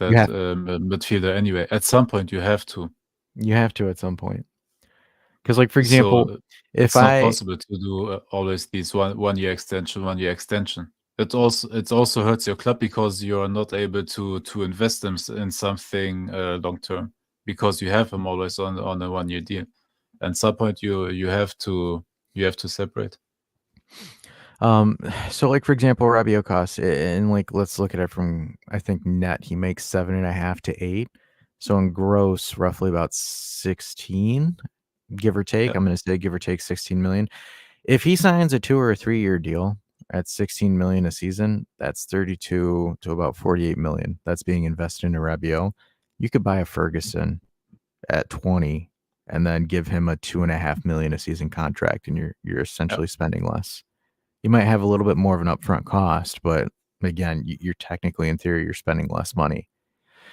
midfielder anyway. At some point you have to. You have to at some point. Because, like, for example, So if it's not possible to do always these one year extension. It also hurts your club because you are not able to invest them in something long term, because you have them always on a 1 year deal. At some point you have to separate. So, like, for example, Rabiot costs, and like, let's look at it from, I think, net, he makes 7.5 to 8. So in gross, roughly about 16, give or take. I'm going to say give or take 16 million. If he signs a 2 or a 3 year deal at 16 million a season, that's 32 to about 48 million. That's being invested into Rabiot. You could buy a Ferguson at 20 and then give him a 2.5 million a season contract, and you're essentially spending less. You might have a little bit more of an upfront cost, but again, you're technically, in theory, you're spending less money.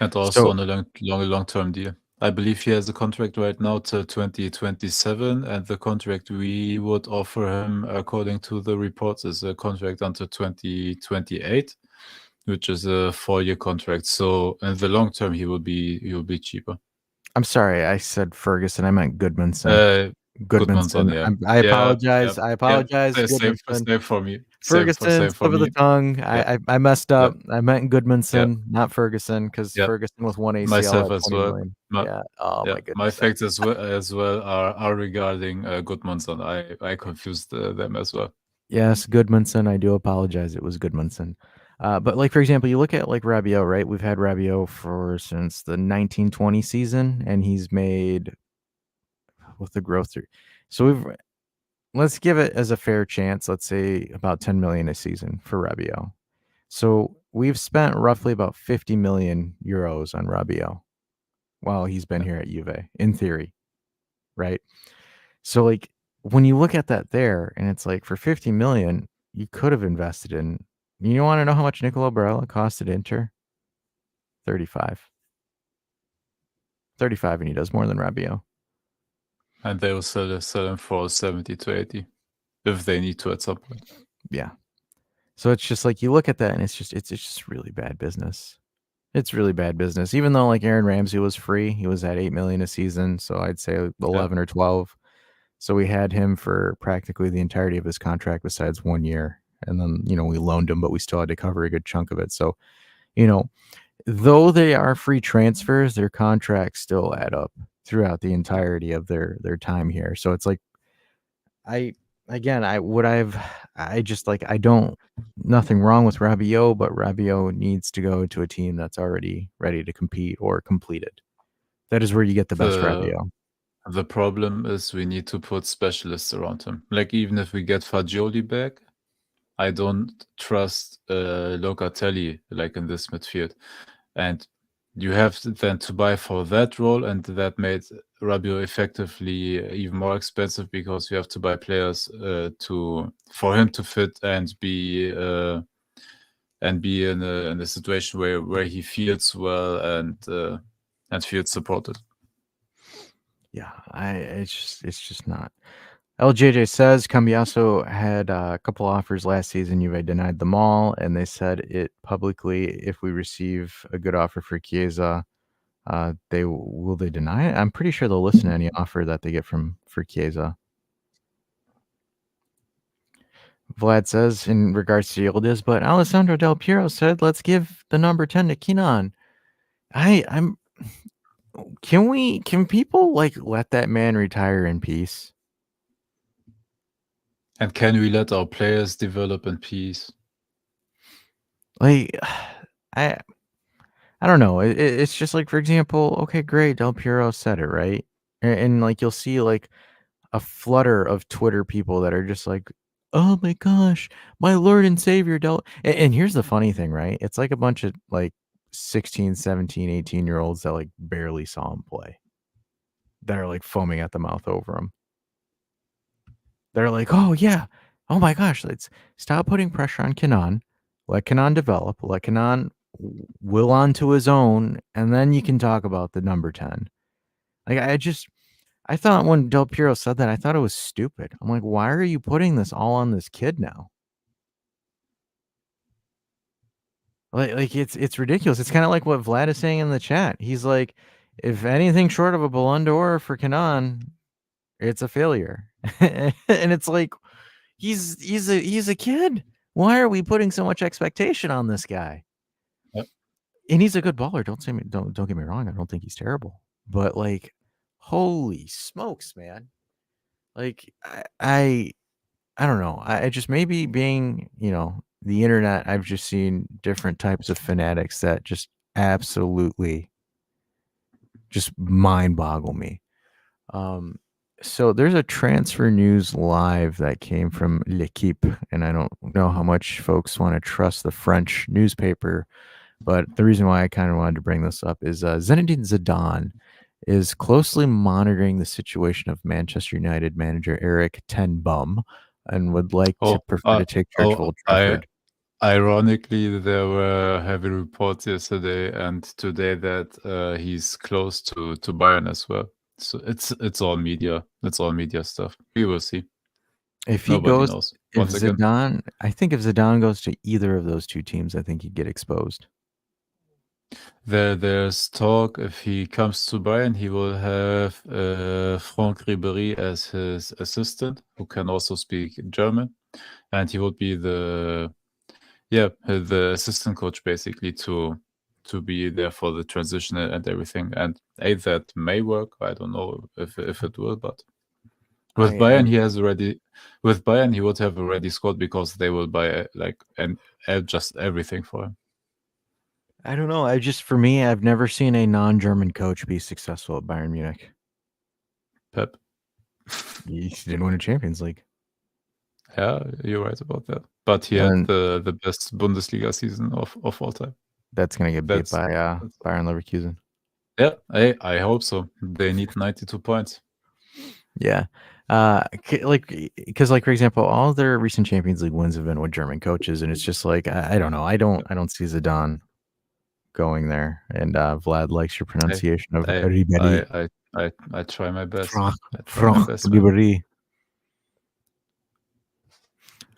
And also on a long-term deal. I believe he has a contract right now till 2027, and the contract we would offer him, according to the reports, is a contract until 2028, which is a 4-year contract. So in the long term, he will be cheaper. I'm sorry, I said Ferguson. I meant Goodmanson. Goodmanson. Yeah. I apologize. I apologize. Same Goodmanson. for me. Ferguson, for slip of the me. tongue. Yeah, I messed yeah, up. I meant yeah, Goodmanson, not Ferguson, because yeah. Ferguson with one ACL Myself at as 20 well. million. My, Yeah. Oh yeah, my my goodness. facts as well are regarding Goodmanson. I confused them as well. Yes, Goodmanson. I do apologize. It was Goodmanson. But like for example, you look at like Rabiot, right? We've had Rabiot for since the 1920 season, and he's made with the growth through. So let's give it as a fair chance. Let's say about 10 million a season for Rabiot. So we've spent roughly about 50 million euros on Rabiot while he's been Yeah. here at Juve, in theory, right? So like when you look at that there, and it's like for 50 million, you could have invested in. You want to know how much Nicolo Barella cost at Inter? 35. 35, and he does more than Rabiot. And they will sell him for 70 to 80 if they need to at some point. Yeah. So it's just like you look at that, and it's just really bad business. It's really bad business. Even though like Aaron Ramsey was free, he was at 8 million a season, so I'd say 11 or 12. So we had him for practically the entirety of his contract besides 1 year. And then, we loaned him, but we still had to cover a good chunk of it. So, though they are free transfers, their contracts still add up throughout the entirety of their time here. So it's like I don't nothing wrong with Rabiot, but Rabiot needs to go to a team that's already ready to compete or completed. That is where you get the best Rabiot. The problem is we need to put specialists around him. Like even if we get Fagioli back, I don't trust Locatelli like in this midfield. And you have then to buy for that role, and that made Rabiot effectively even more expensive because you have to buy players for him to fit and be in a situation where he feels well and feels supported. Yeah, it's just not. LJJ says Cambiaso had a couple offers last season. Juve denied them all, and they said it publicly. If we receive a good offer for Chiesa, will they deny it? I'm pretty sure they'll listen to any offer that they get for Chiesa. Vlad says in regards to Yildiz, but Alessandro Del Piero said, "Let's give the number 10 to Kenan." I'm. Can people like let that man retire in peace? And can we let our players develop in peace? Like, I don't know. It's just like, for example, okay, great, Del Piero said it, right? And like you'll see like a flutter of Twitter people that are just like, oh my gosh, my Lord and Savior Del. And here's the funny thing, right? It's like a bunch of like 16, 17, 18-year-olds that like barely saw him play, that are like foaming at the mouth over him. They're like, oh yeah, oh my gosh, let's stop putting pressure on Kenan. Let Kenan develop. Let Kenan will onto his own, and then you can talk about the number 10. Like I thought when Del Piero said that, I thought it was stupid. I'm like, why are you putting this all on this kid now? Like it's ridiculous. It's kind of like what Vlad is saying in the chat. He's like, if anything short of a Ballon d'Or for Kenan, it's a failure. And it's like, he's a kid. Why are we putting so much expectation on this guy? Yep. And he's a good baller. Don't get me wrong. I don't think he's terrible. But like, holy smokes, man! Like I don't know. I just, maybe being the internet, I've just seen different types of fanatics that just absolutely just mind boggle me. So there's a transfer news live that came from L'Equipe, and I don't know how much folks want to trust the French newspaper, but the reason why I kind of wanted to bring this up is Zinedine Zidane is closely monitoring the situation of Manchester United manager Eric Ten Bum and would like to prefer to take charge of Old Trafford. Ironically, there were heavy reports yesterday and today that he's close to Bayern as well. So it's all media. It's all media stuff. We will see. If Nobody knows. if Zidane goes to either of those two teams, I think he'd get exposed. There's talk if he comes to Bayern, he will have Franck Ribéry as his assistant, who can also speak German, and he will be the assistant coach basically to be there for the transition and everything. And that may work. I don't know if it will, but with Bayern he would have already scored because they will buy and just everything for him. I don't know. For me, I've never seen a non-German coach be successful at Bayern Munich. Pep. He didn't win a Champions League. Yeah, you're right about that. But he had the best Bundesliga season of all time. That's gonna get beat by Bayern Leverkusen. Yeah, I hope so. They need 92 points. Yeah, because for example, all their recent Champions League wins have been with German coaches, and it's just like I don't know. I don't see Zidane going there. And Vlad likes your pronunciation of Ribéry. I try my best. Franck Ribéry.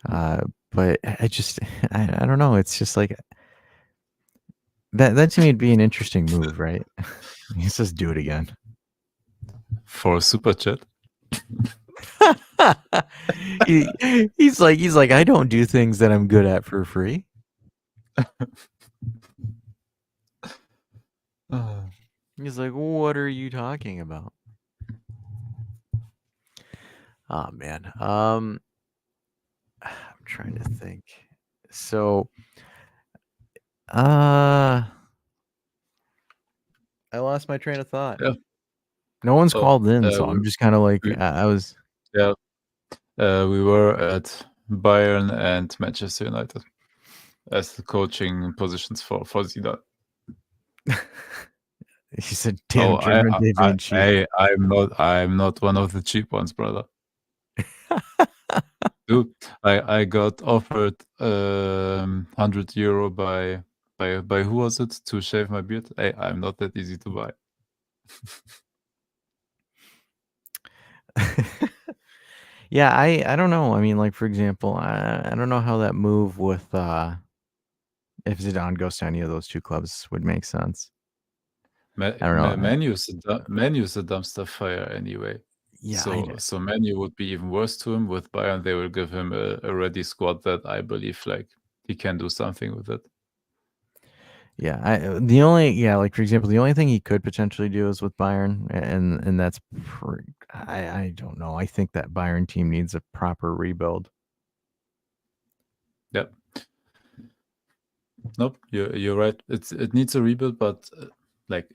But I don't know. It's just like that to me would be an interesting move, right? He says, "Do it again." For a super chat. he's like, I don't do things that I'm good at for free. He's like, what are you talking about? Oh man. I'm trying to think. So I lost my train of thought. Yeah. No one's called in, so I'm just kind of like I was. Yeah. We were at Bayern and Manchester United as the coaching positions for Zidane. He said, "Damn, German, they ain't cheap." I'm not one of the cheap ones, brother. Dude, I got offered €100 by who was it to shave my beard? I'm not that easy to buy. Yeah, I don't know. I mean, like for example, I don't know how that move with if Zidane goes to any of those two clubs would make sense. I don't know. Manu's a dumpster fire anyway. Yeah. So Manu would be even worse to him. With Bayern, they will give him a ready squad that I believe he can do something with it. Yeah, like for example, the only thing he could potentially do is with Bayern, and that's I don't know. I think that Bayern team needs a proper rebuild. Yep. Nope, you're right. It needs a rebuild, but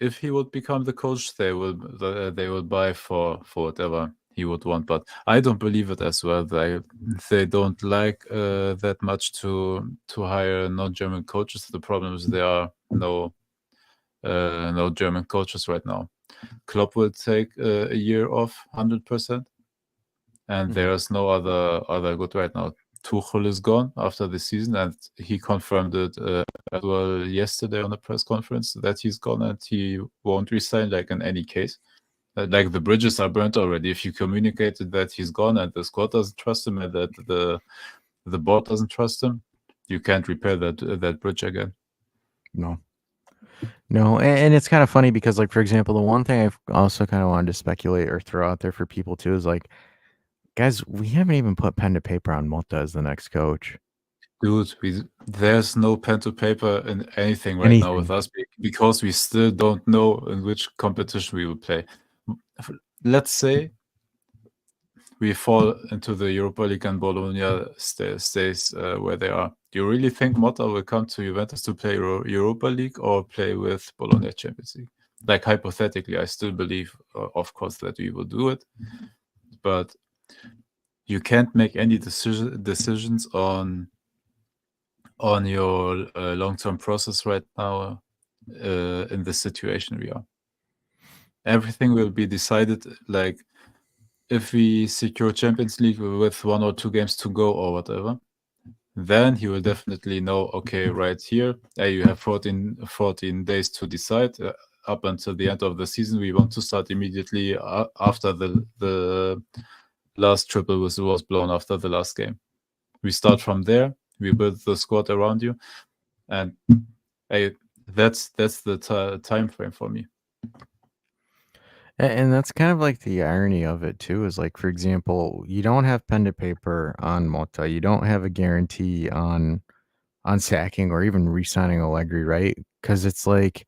if he would become the coach, they will buy for whatever he would want. But I don't believe it as well. They don't like that much to hire non-German coaches. The problem is there are no German coaches right now. Klopp will take a year off 100%, and there's no other good right now. Tuchel is gone after the season, and he confirmed it as well yesterday on a press conference that he's gone and he won't resign in any case. The bridges are burnt already. If you communicated that he's gone and the squad doesn't trust him and that the board doesn't trust him, you can't repair that bridge again. No, and it's kind of funny because, for example, the one thing I've also kind of wanted to speculate or throw out there for people too is guys, we haven't even put pen to paper on Motta as the next coach. Dude, there's no pen to paper in anything right now with us because we still don't know in which competition we will play. Let's say we fall into the Europa League and Bologna stays where they are. Do you really think Motta will come to Juventus to play Europa League or play with Bologna Champions League? Hypothetically, I still believe, of course, that we will do it. But you can't make any decisions on your long-term process right now in the situation we are. Everything will be decided if we secure Champions League with 1 or 2 games to go or whatever, then he will definitely know, okay, right here, you have 14 days to decide. Up until the end of the season, we want to start immediately after the last triple whistle was blown after the last game. We start from there. We build the squad around you, and That's the time frame for me. And that's kind of like the irony of it too, is like, for example, you don't have pen to paper on Mota. You don't have a guarantee on sacking or even re-signing Allegri, right? Because it's like,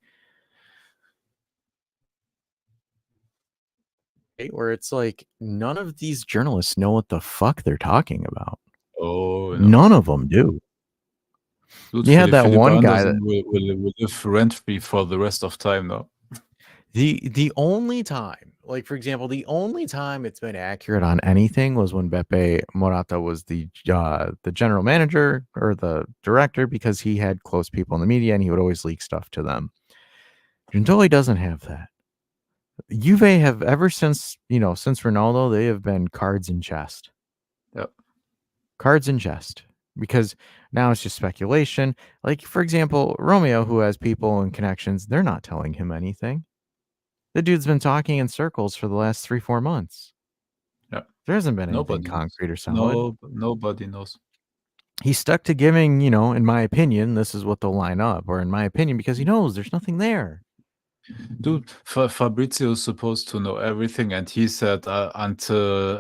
where it's like none of these journalists know what the fuck they're talking about. Oh, no. None of them do. Dude, You had that Philipp one guy Andersen that will live rent-free for the rest of time now. the only time, like for example, the only time it's been accurate on anything was when Beppe Morata was the general manager or the director, because he had close people in the media and he would always leak stuff to them. Gentoli doesn't have that. Juve have ever since Ronaldo, they have been cards in chest. Yep. Cards in chest. Because now it's just speculation. Like, for example, Romeo, who has people and connections, they're not telling him anything. The dude's been talking in circles for the last 3-4 months. Yeah. There hasn't been anything Nobody concrete knows. or solid. Nobody knows. He's stuck to giving, in my opinion, this is what they'll line up, or in my opinion, because he knows there's nothing there. Dude, Fabrizio is supposed to know everything, and he said until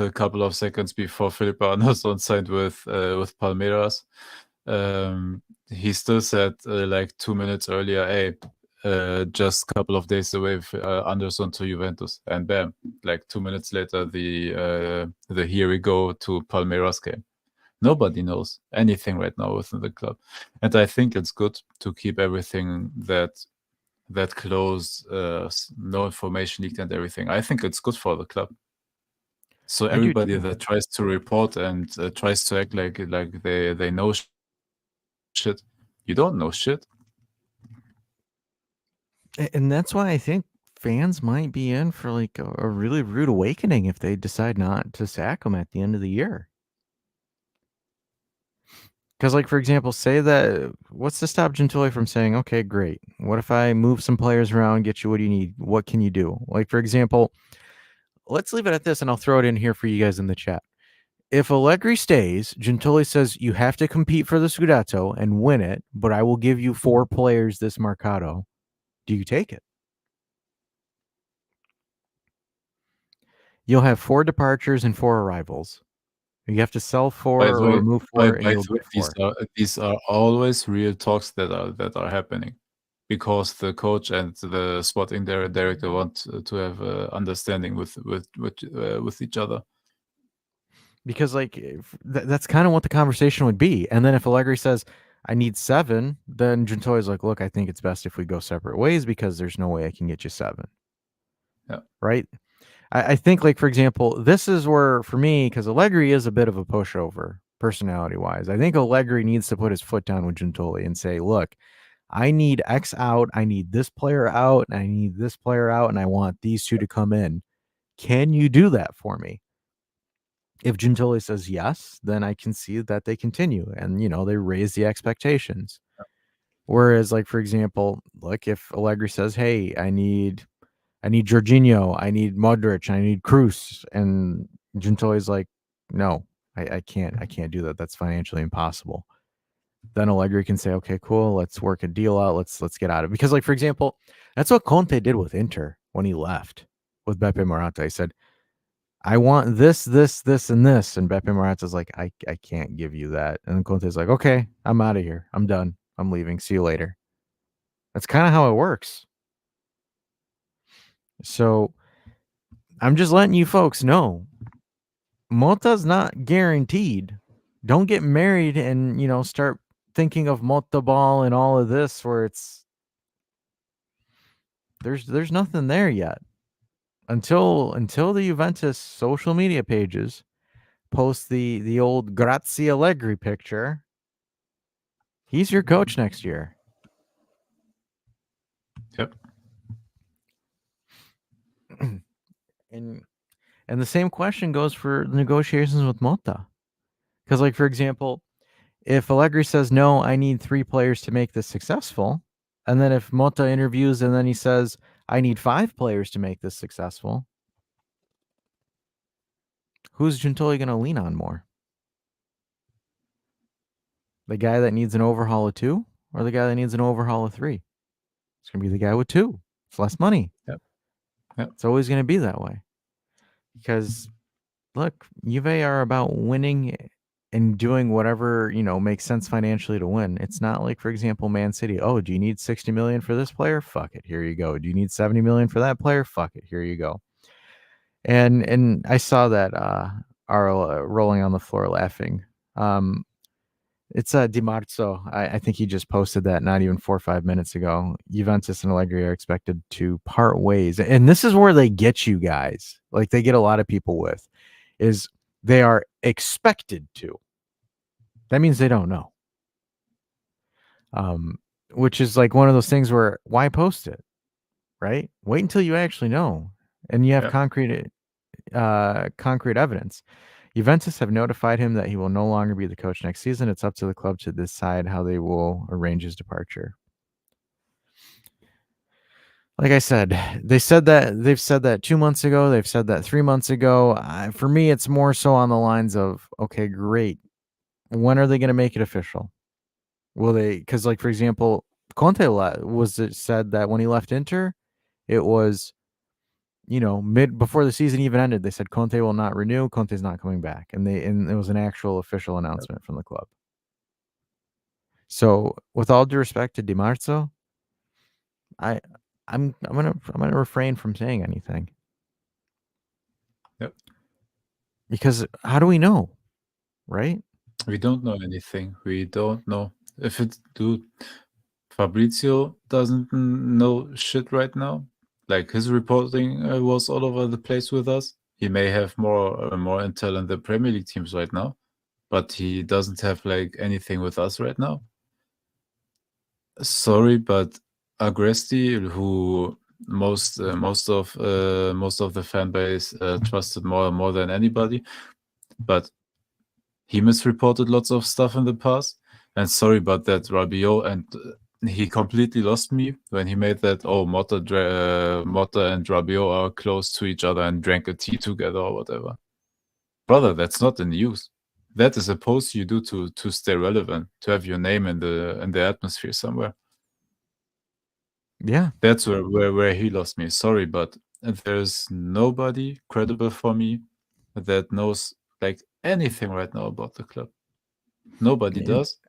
a couple of seconds before Philipp Anderson signed with Palmeiras, he still said like 2 minutes earlier, hey, just a couple of days away with Anderson to Juventus, and bam, like 2 minutes later, the here we go to Palmeiras game. Nobody knows anything right now within the club, and I think it's good to keep everything that close, no information leaked and everything. I think it's good for the club. So everybody that tries to report and tries to act like they know shit, you don't know shit. And that's why I think fans might be in for like a really rude awakening if they decide not to sack him at the end of the year. Because, like, for example, say that, what's to stop Gentili from saying, okay, great. What if I move some players around, get you what you need? What can you do? Like, for example, let's leave it at this, and I'll throw it in here for you guys in the chat. If Allegri stays, Gentili says you have to compete for the Scudetto and win it, but I will give you 4 players this Mercado. Do you take it? You'll have 4 departures and 4 arrivals. You have to sell 4 or move 4, and you'll get 4. These are always real talks that are happening, because the coach and the sporting director want to have understanding with each other. Because like that's kind of what the conversation would be. And then if Allegri says, I need 7, then Gentili's like, look, I think it's best if we go separate ways because there's no way I can get you 7. Yeah. Right? I think, like, for example, this is where, for me, because Allegri is a bit of a pushover personality-wise, I think Allegri needs to put his foot down with Gentili and say, look, I need X out, I need this player out, and I need this player out, and I want these 2 to come in. Can you do that for me? If Gentili says yes, then I can see that they continue and, they raise the expectations. Whereas, like, for example, like if Allegri says, hey, I need Jorginho, I need Modric, I need Kroos, and Gentili's like, no, I can't do that. That's financially impossible. Then Allegri can say, okay, cool, let's work a deal out. Let's get out of it. Because, like, for example, that's what Conte did with Inter when he left with Beppe Morata. He said, I want this, this, this, and this. And Beppe Morata's like, I can't give you that. And Conte's like, okay, I'm out of here. I'm done. I'm leaving. See you later. That's kind of how it works. So I'm just letting you folks know, Mota's not guaranteed. Don't get married and, start thinking of Mota ball and all of this where it's there's nothing there yet. Until the Juventus social media pages post the old Grazie Allegri picture, he's your coach next year. Yep. And the same question goes for the negotiations with Mota. Because, like, for example, if Allegri says, no, I need 3 players to make this successful, and then if Mota interviews and then he says, I need 5 players to make this successful, who's Gentili going to lean on more? The guy that needs an overhaul of 2, or the guy that needs an overhaul of 3? It's going to be the guy with 2. It's less money. Yep. It's always going to be that way. Because, look, Juve are about winning and doing whatever, makes sense financially to win. It's not like, for example, Man City. Oh, do you need 60 million for this player? Fuck it. Here you go. Do you need 70 million for that player? Fuck it. Here you go. And I saw that Arl rolling on the floor laughing. It's Di Marzo. I think he just posted that not even 4 or 5 minutes ago. Juventus and Allegri are expected to part ways. And this is where they get you guys. Like they get a lot of people with, is they are expected to. That means they don't know. Which is like one of those things where why post it? Right? Wait until you actually know. And you have concrete evidence. Juventus have notified him that he will no longer be the coach next season. It's up to the club to decide how they will arrange his departure. Like I said, they've said that 2 months ago. They've said that 3 months ago. For me, it's more so on the lines of, okay, great. When are they going to make it official? Will they? Because, like, for example, Conte said that when he left Inter, it was, before the season even ended, they said Conte will not renew. Conte's not coming back, and it was an actual official announcement from the club. So, with all due respect to Di Marzo, I'm gonna refrain from saying anything. Yep. Because how do we know, right? We don't know anything. We don't know if it's dude. Fabrizio doesn't know shit right now. Like his reporting was all over the place with us. He may have more intel in the Premier League teams right now, but he doesn't have like anything with us right now. Sorry, but Agresti, who most of the fan base trusted more than anybody, but he misreported lots of stuff in the past. And sorry about that, Rabiot, and he completely lost me when he made that. Oh, Motta and Rabiot are close to each other and drank a tea together or whatever. Brother, that's not the news. That is a post you do to stay relevant, to have your name in the atmosphere somewhere. Yeah, that's where he lost me. Sorry, but there's nobody credible for me that knows like anything right now about the club. Nobody does.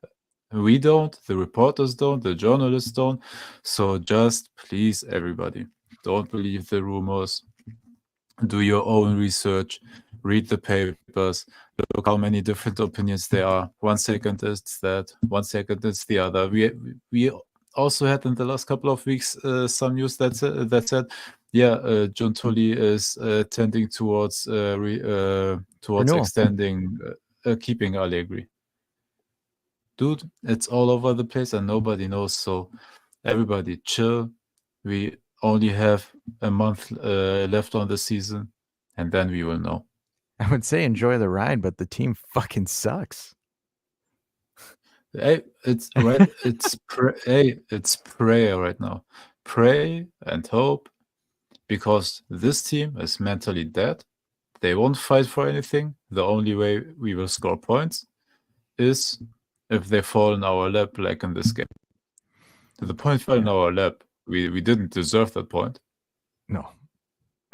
We don't, the reporters don't, the journalists don't. So just please, everybody, don't believe the rumors. Do your own research, read the papers, look how many different opinions there are. 1 second it's that, 1 second it's the other. We also had in the last couple of weeks some news that said, Giuntoli is tending towards extending, keeping Allegri. Dude, it's all over the place and nobody knows. So everybody chill. We only have a month left on the season, and then we will know. I would say enjoy the ride, but the team fucking sucks. Hey, it's right. It's prayer right now. Pray and hope, because this team is mentally dead. They won't fight for anything. The only way we will score points is if they fall in our lap, like in this game. The point fell in our lap. We didn't deserve that point. No,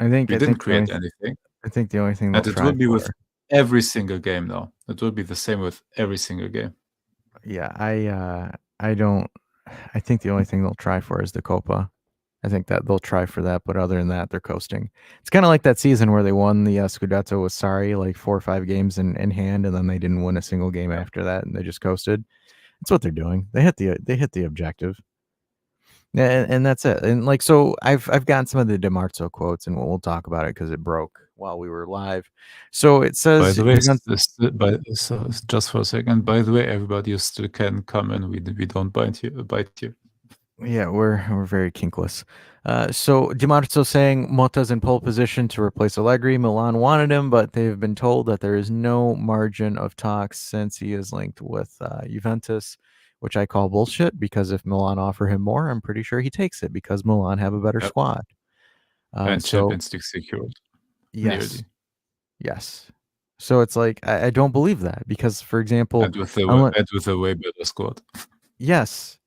I think we didn't create anything. I think the only thing and it will be with every single game now. It will be the same with every single game. Yeah, I think the only thing they'll try for is the Copa. I think that they'll try for that, but other than that, they're coasting. It's kind of like that season where they won the Scudetto with Sarri, like 4 or 5 games in hand, and then they didn't win a single game after that, and they just coasted. That's what they're doing. They hit the objective, and that's it. And like, so I've gotten some of the Di Marzo quotes, and we'll talk about it because it broke while we were live. So it says, by the way, so just for a second, by the way, everybody you still can come in. We don't bite here. Yeah, we're very kinkless. So Di Marzo saying Motta's in pole position to replace Allegri. Milan wanted him, but they've been told that there is no margin of talks since he is linked with Juventus, which I call bullshit, because if Milan offer him more, I'm pretty sure he takes it because Milan have a better squad. And Champions League secured. Yes. Nearly. Yes. So it's like, I don't believe that because, for example, and with a way better squad. Yes.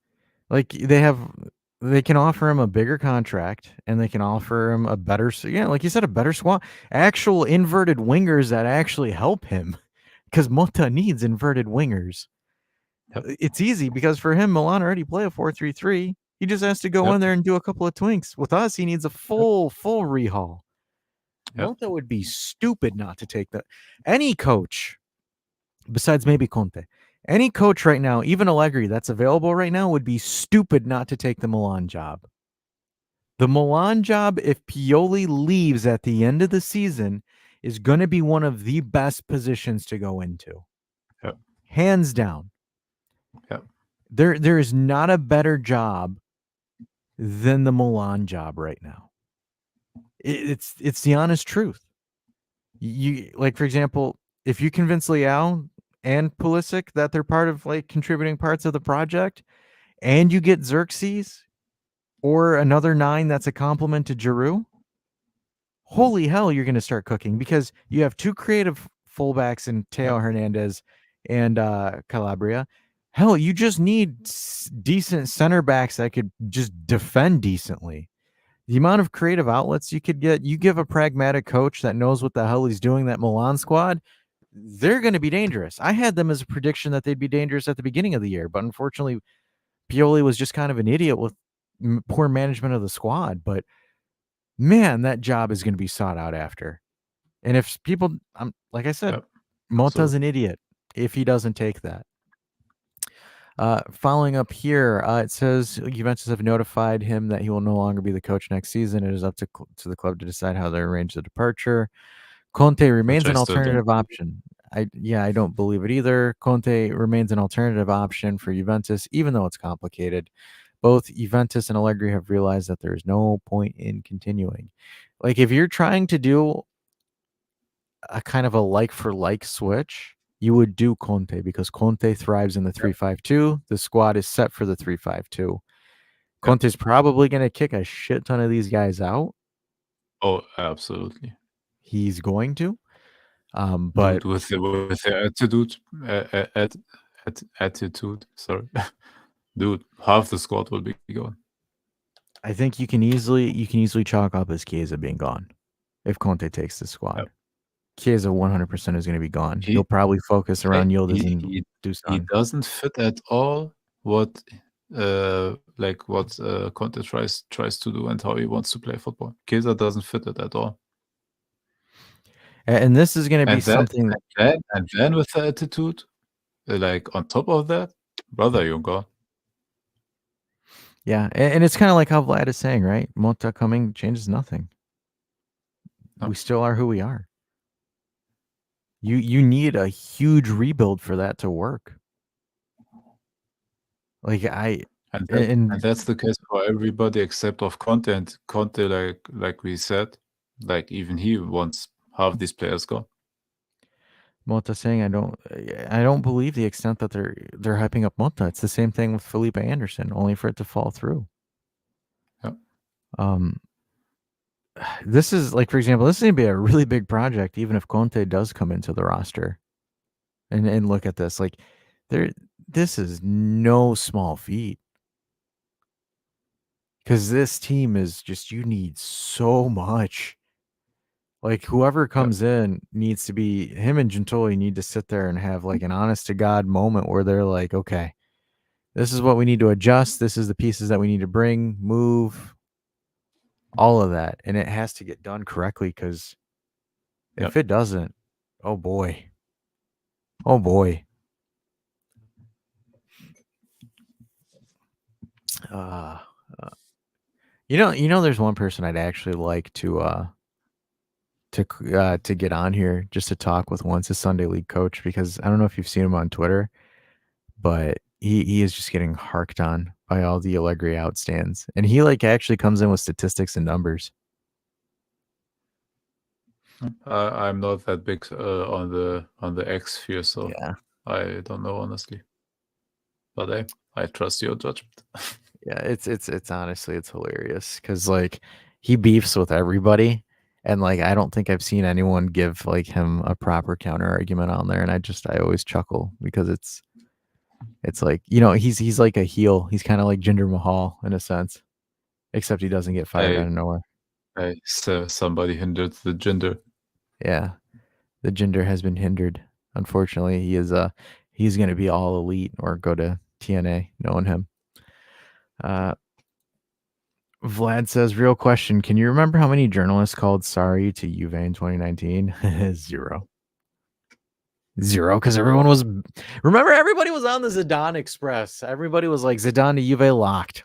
Like they can offer him a bigger contract and they can offer him a better, like you said, a better squad, actual inverted wingers that actually help him because Mota needs inverted wingers. Yep. It's easy because for him, Milan already play a 4-3-3. He just has to go Yep. in there and do a couple of twinks. With us, he needs a full rehaul. Yep. Mota would be stupid not to take that. Any coach, besides maybe Conte, any coach right now, even Allegri that's available right now, would be stupid not to take the Milan job. The Milan job, if Pioli leaves at the end of the season, is going to be one of the best positions to go into. Yep. Hands down. Yep. There is not a better job than the Milan job right now. It's the honest truth. You, like, for example, if you convince Leao and Pulisic that they're part of like contributing parts of the project, and you get Xerxes or another 9 that's a compliment to Giroud, holy hell, you're going to start cooking because you have 2 creative fullbacks in Teo Hernandez and Calabria. Hell, you just need decent center backs that could just defend decently. The amount of creative outlets you could get, you give a pragmatic coach that knows what the hell he's doing, that Milan squad, they're going to be dangerous. I had them as a prediction that they'd be dangerous at the beginning of the year, but unfortunately, Pioli was just kind of an idiot with poor management of the squad. But man, that job is going to be sought out after. And if people, like I said, Mota's an idiot if he doesn't take that. Following up here, it says Juventus have notified him that he will no longer be the coach next season. It is up to the club to decide how they arrange the departure. Conte remains an alternative option. I don't believe it either. Conte remains an alternative option for Juventus, even though it's complicated. Both Juventus and Allegri have realized that there is no point in continuing. Like, if you're trying to do a kind of a like-for-like switch, you would do Conte because Conte thrives in the 3-5-2. The squad is set for the 3-5-2. Conte's probably going to kick a shit ton of these guys out. Oh, absolutely. He's going to. But with the attitude, sorry. Dude, half the squad will be gone. I think you can easily chalk up as Chiesa being gone if Conte takes the squad. Yep. Chiesa 100% is going to be gone. He'll probably focus around Yildiz and Dusan. He doesn't fit at all what Conte tries to do and how he wants to play football. Chiesa doesn't fit it at all. And this is going to be something. And then with the attitude, like on top of that, brother, you're gone. Yeah, and it's kind of like how Vlad is saying, right? Mota coming changes nothing. No. We still are who we are. You need a huge rebuild for that to work. Like and that's the case for everybody except of Conte. And Conte, like we said, like even he wants half these players gone. Mota saying I don't believe the extent that they're hyping up Mota. It's the same thing with Felipe Anderson, only for it to fall through. Yeah. This is like, for example, this is going to be a really big project, even if Conte does come into the roster. And look at this, like this is no small feat. Because this team is just, you need so much. Like, whoever comes in needs to be, him and Gentoli need to sit there and have like an honest to God moment where they're like, okay, this is what we need to adjust. This is the pieces that we need to bring, move, all of that. And it has to get done correctly, because if it doesn't, oh boy. There's one person I'd actually like to get on here just to talk with once, a Sunday League coach, because I don't know if you've seen him on Twitter, but he is just getting harked on by all the Allegri outstands, and he like actually comes in with statistics and numbers. I'm not that big on the X sphere, so yeah, I don't know honestly, but I trust your judgment. Yeah, it's honestly, it's hilarious because like he beefs with everybody, and like I don't think I've seen anyone give like him a proper counter argument on there, and I always chuckle because it's It's like, you know, he's like a heel. He's kind of like Jinder Mahal in a sense, except he doesn't get fired out of nowhere. So somebody hindered the gender. Yeah, the Jinder has been hindered. Unfortunately, he's going to be all elite or go to TNA, knowing him. Vlad says, real question. Can you remember how many journalists called sorry to Juve in 2019? Zero. Because everybody was on the Zidane Express. Everybody was like, Zidane to Juve locked.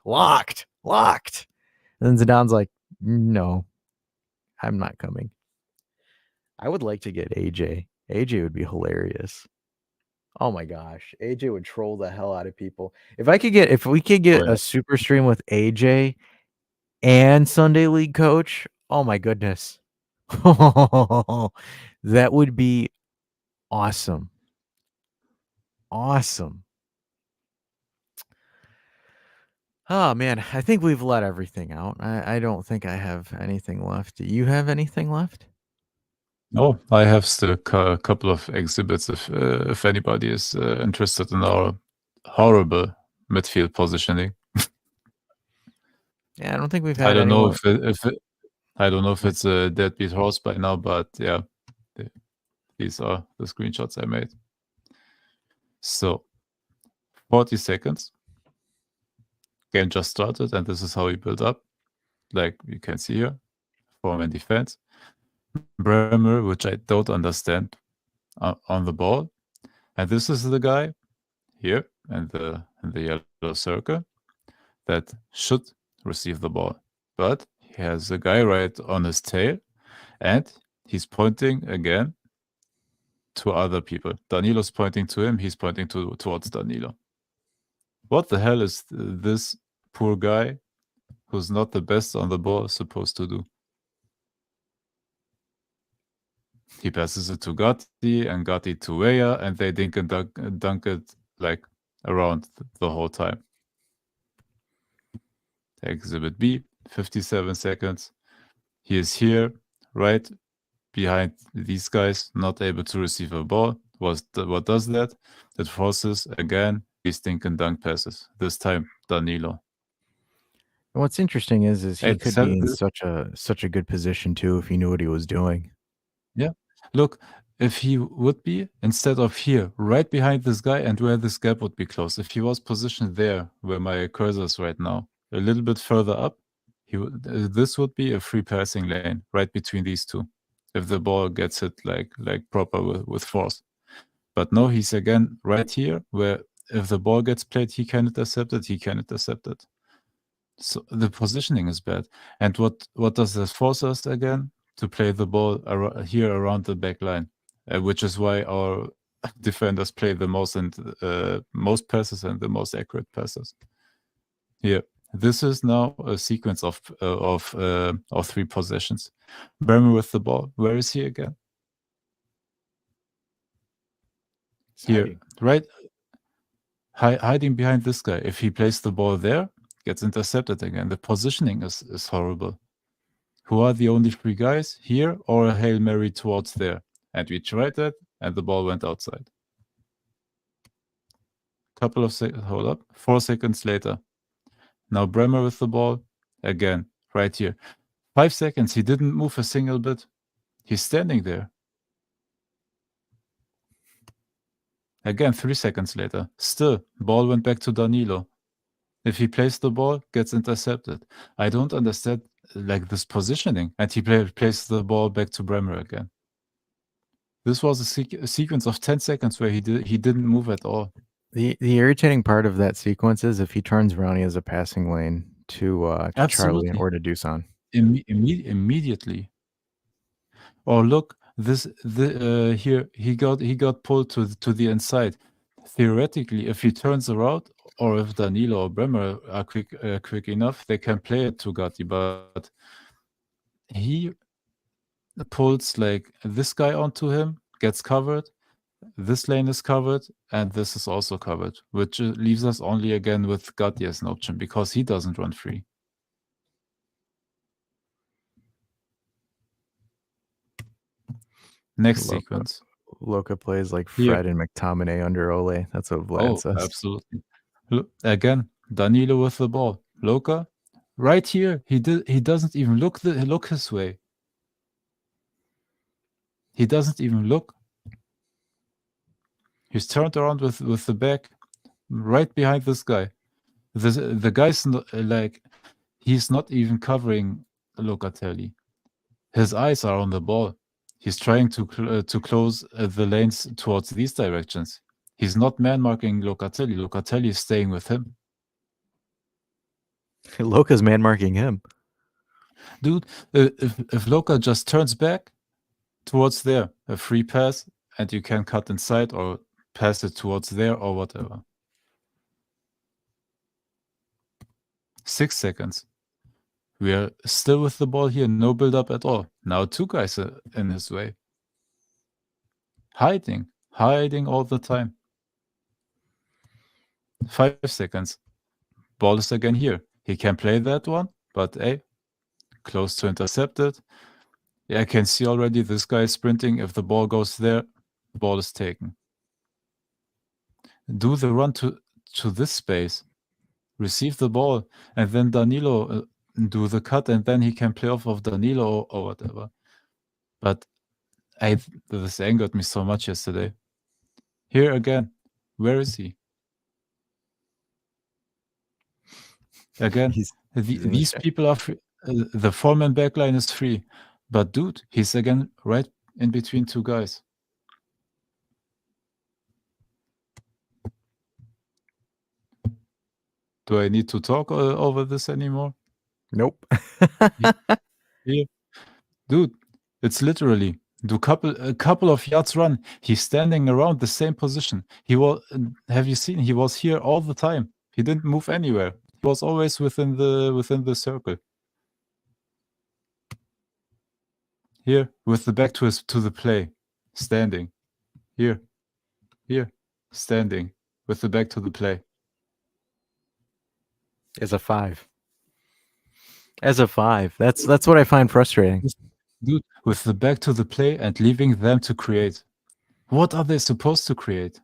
And then Zidane's like, no, I'm not coming. I would like to get AJ. AJ would be hilarious. Oh my gosh. AJ would troll the hell out of people. If we could get a super stream with AJ and Sunday League coach, oh my goodness. That would be awesome. Awesome. Oh man, I think we've let everything out. I don't think I have anything left. Do you have anything left? No, I have still a couple of exhibits if anybody is interested in our horrible midfield positioning. Yeah, I don't think we've had I don't anyone. know if it's a deadbeat horse by now, but yeah, these are the screenshots I made. So 40 seconds. Game just started, and this is how we build up. Like you can see here, form and defense. Bremer, which I don't understand, on the ball, and this is the guy here in the yellow circle that should receive the ball, but he has a guy right on his tail, and he's pointing again to other people. Danilo's pointing to him. He's pointing towards Danilo. What the hell is this poor guy who's not the best on the ball supposed to do? He passes it to Gatti and Gatti to Weah, and they dink and dunk it like around the whole time. Exhibit B, 57 seconds. He is here, right behind these guys, not able to receive a ball. What does that? It forces, again, these dink and dunk passes. This time, Danilo. And what's interesting is he could be in Except such a good position too if he knew what he was doing. Yeah. Look, if he would be, instead of here, right behind this guy and where this gap would be close, if he was positioned there where my cursor is right now, a little bit further up, this would be a free passing lane right between these two, if the ball gets hit like proper with force. But no, he's again right here where if the ball gets played, he can intercept it. So the positioning is bad. And what does this force us again? To play the ball here around the back line, which is why our defenders play the most and most passes and the most accurate passes. Here, this is now a sequence of 3 possessions. Bremer with the ball. Where is he again? Here, right, hiding behind this guy. If he plays the ball there, gets intercepted again. The positioning is horrible. Who are the only 3 guys? Here or a Hail Mary towards there? And we tried that, and the ball went outside. Couple of seconds, hold up, 4 seconds later. Now Bremer with the ball, again, right here. 5 seconds, he didn't move a single bit. He's standing there. Again, 3 seconds later. Still, ball went back to Danilo. If he plays the ball, gets intercepted. I don't understand like this positioning. And he plays the ball back to Bremer again. This was a sequence of 10 seconds where he didn't move at all. The irritating part of that sequence is if he turns around, he has a passing lane to Charlie or to Dusan. Immediately. Or look, here he got pulled to the inside. Theoretically, if he turns around, or if Danilo or Bremer are quick enough, they can play it to Gatti, but he pulls like this guy onto him, gets covered, this lane is covered, and this is also covered, which leaves us only again with Gatti as an option because he doesn't run free. Next sequence. Loka plays like Here. Fred and McTominay under Ole. That's what Vlad says. Absolutely. Look, again, Danilo with the ball. Loka, right here. He doesn't even look his way. He doesn't even look. He's turned around with the back right behind this guy. The guy's not, he's not even covering Locatelli. His eyes are on the ball. He's trying to close the lanes towards these directions. He's not man-marking Locatelli. Locatelli is staying with him. Loka's man-marking him. Dude, if Loka just turns back towards there, a free pass, and you can cut inside or pass it towards there or whatever. 6 seconds. We are still with the ball here, no build-up at all. Now 2 guys are in his way. Hiding all the time. 5 seconds. Ball is again here. He can play that one, but close to intercepted. Yeah, I can see already this guy is sprinting. If the ball goes there, ball is taken. Do the run to this space. Receive the ball, and then Danilo do the cut, and then he can play off of Danilo or whatever. But this angered me so much yesterday. Here again, where is he? Again, these people are free. The 4-man backline is free. But dude, he's again right in between 2 guys. Do I need to talk over this anymore? Nope. Here. Dude, it's literally a couple of yards run. He's standing around the same position. Have you seen? He was here all the time. He didn't move anywhere. He was always within the circle. Here, with the back to the play, standing. Here, standing with the back to the play. As a 5. That's what I find frustrating. Dude, with the back to the play and leaving them to create. What are they supposed to create?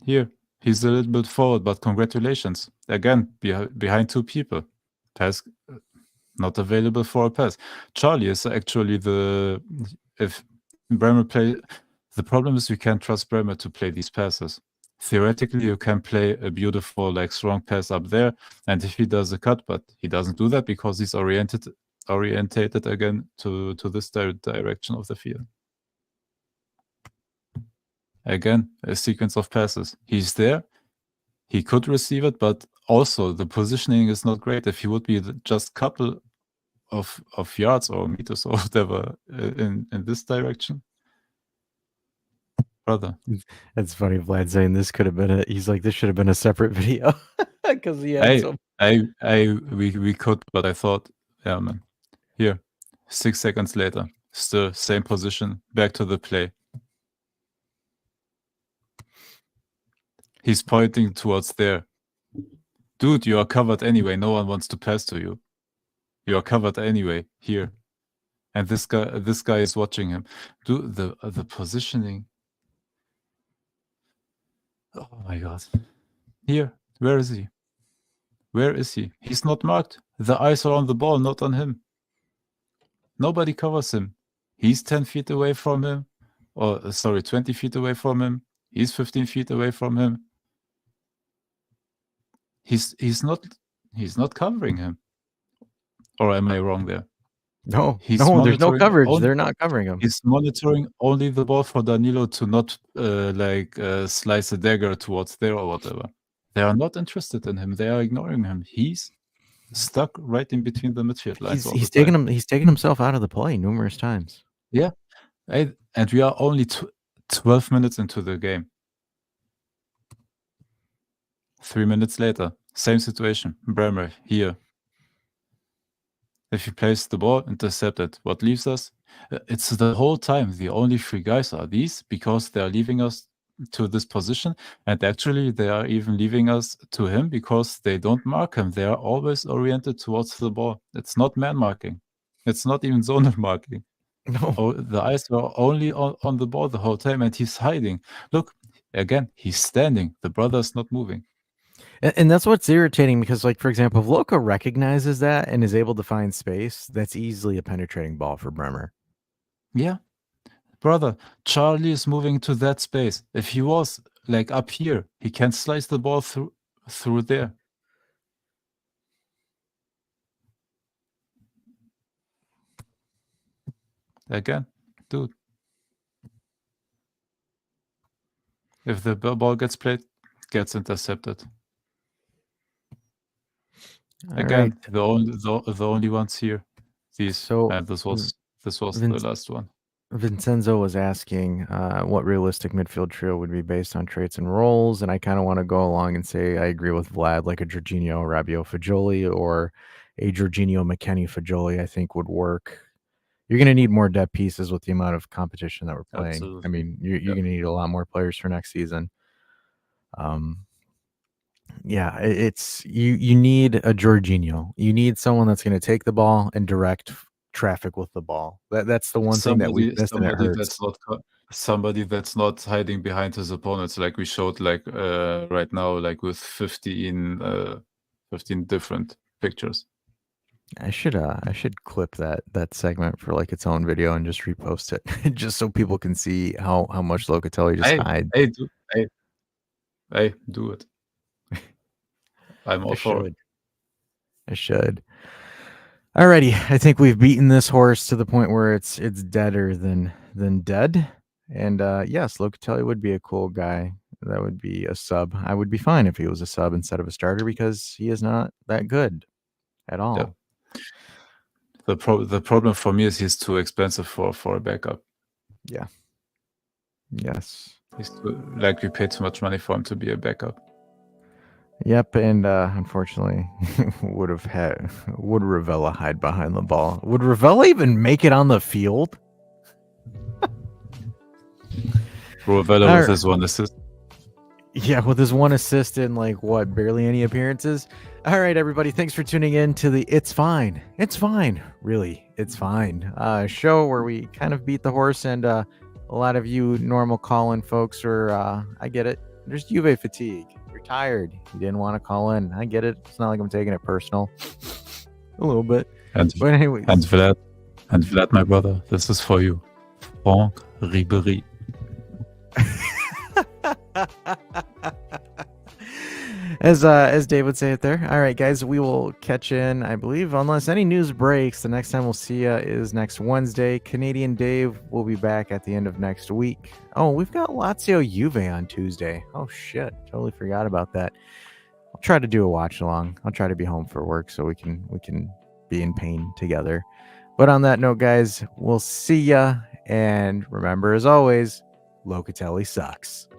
Here, he's a little bit forward, but congratulations. Again, behind 2 people. Pass not available for a pass. Charlie is actually if Bremer play. The problem is we can't trust Bremer to play these passes. Theoretically, you can play a beautiful, strong pass up there, and if he does a cut, but he doesn't do that because he's orientated again to this direction of the field. Again, a sequence of passes. He's there. He could receive it, but also the positioning is not great. If he would be just couple of yards or meters or whatever in this direction, brother. It's funny, Vlad saying this could have been he's like, this should have been a separate video because he had we could, but I thought, yeah, man. Here, 6 seconds later, still same position, back to the play. He's pointing towards there. Dude, you are covered anyway. No one wants to pass to you. You are covered anyway here, and this guy is watching him. Do the positioning. Oh my god! Here, where is he? Where is he? He's not marked. The eyes are on the ball, not on him. Nobody covers him. He's 10 feet away from him, or sorry, 20 feet away from him. He's 15 feet away from him. He's not covering him. Or am I wrong there? No, there's no coverage. They're not covering him. He's monitoring only the ball for Danilo to not slice a dagger towards there or whatever. They are not interested in him. They are ignoring him. He's stuck right in between the midfield lines. He's taken himself out of the play numerous times. Yeah, and we are only 12 minutes into the game. 3 minutes later, same situation. Bremer here. If he plays the ball, intercepted. What leaves us? It's the whole time. The only 3 guys are these because they are leaving us to this position. And actually, they are even leaving us to him because they don't mark him. They are always oriented towards the ball. It's not man marking. It's not even zonal marking. No. Oh, the eyes were only on the ball the whole time, and he's hiding. Look, again, he's standing. The brother's not moving. And that's what's irritating because, like, for example, if Loka recognizes that and is able to find space, that's easily a penetrating ball for Bremer. Yeah. Brother, Charlie is moving to that space. If he was like up here, he can slice the ball through there. Again, dude. If the ball gets played, gets intercepted. Again, Right. the only ones here. These. So And this was the Vince, last one. Vincenzo was asking what realistic midfield trio would be based on traits and roles, and I kind of want to go along and say I agree with Vlad, like a Jorginho Rabiot Fajoli or a Jorginho McKennie Fajoli, I think would work. You're going to need more depth pieces with the amount of competition that we're playing. Absolutely. I mean, you're going to need a lot more players for next season. Yeah, it's you need a Jorginho. You need someone that's going to take the ball and direct traffic with the ball. That's the one thing that we've missed, and it hurts. Somebody that's not hiding behind his opponents, like we showed, like right now, like with 15 different pictures. I should clip that segment for like its own video and just repost it, just so people can see how much Locatelli just hides. Hey, do it. I'm all for it. I should. Alrighty, I think we've beaten this horse to the point where it's deader than dead. And yes, Locatelli would be a cool guy. That would be a sub. I would be fine if he was a sub instead of a starter because he is not that good at all. Yeah. The problem for me is he's too expensive for a backup. Yeah. Yes. He's like we paid too much money for him to be a backup. Yep, and unfortunately, would Ravella hide behind the ball? Would Ravella even make it on the field? Ravella with his one assist. Yeah, with his one assist in like what, barely any appearances. All right, everybody, thanks for tuning in to the It's Fine, really, it's fine show where we kind of beat the horse, and a lot of you normal call-in folks are, I get it, there's Juve fatigue. You're tired. You didn't want to call in. I get it. It's not like I'm taking it personal. A little bit. But anyways. And Vlad, my brother, this is for you. Franck Ribéry. As Dave would say it there. All right, guys, we will catch in, I believe, unless any news breaks. The next time we'll see you is next Wednesday. Canadian Dave will be back at the end of next week. Oh, we've got Lazio Juve on Tuesday. Oh, shit. Totally forgot about that. I'll try to do a watch along. I'll try to be home for work so we can be in pain together. But on that note, guys, we'll see ya. And remember, as always, Locatelli sucks.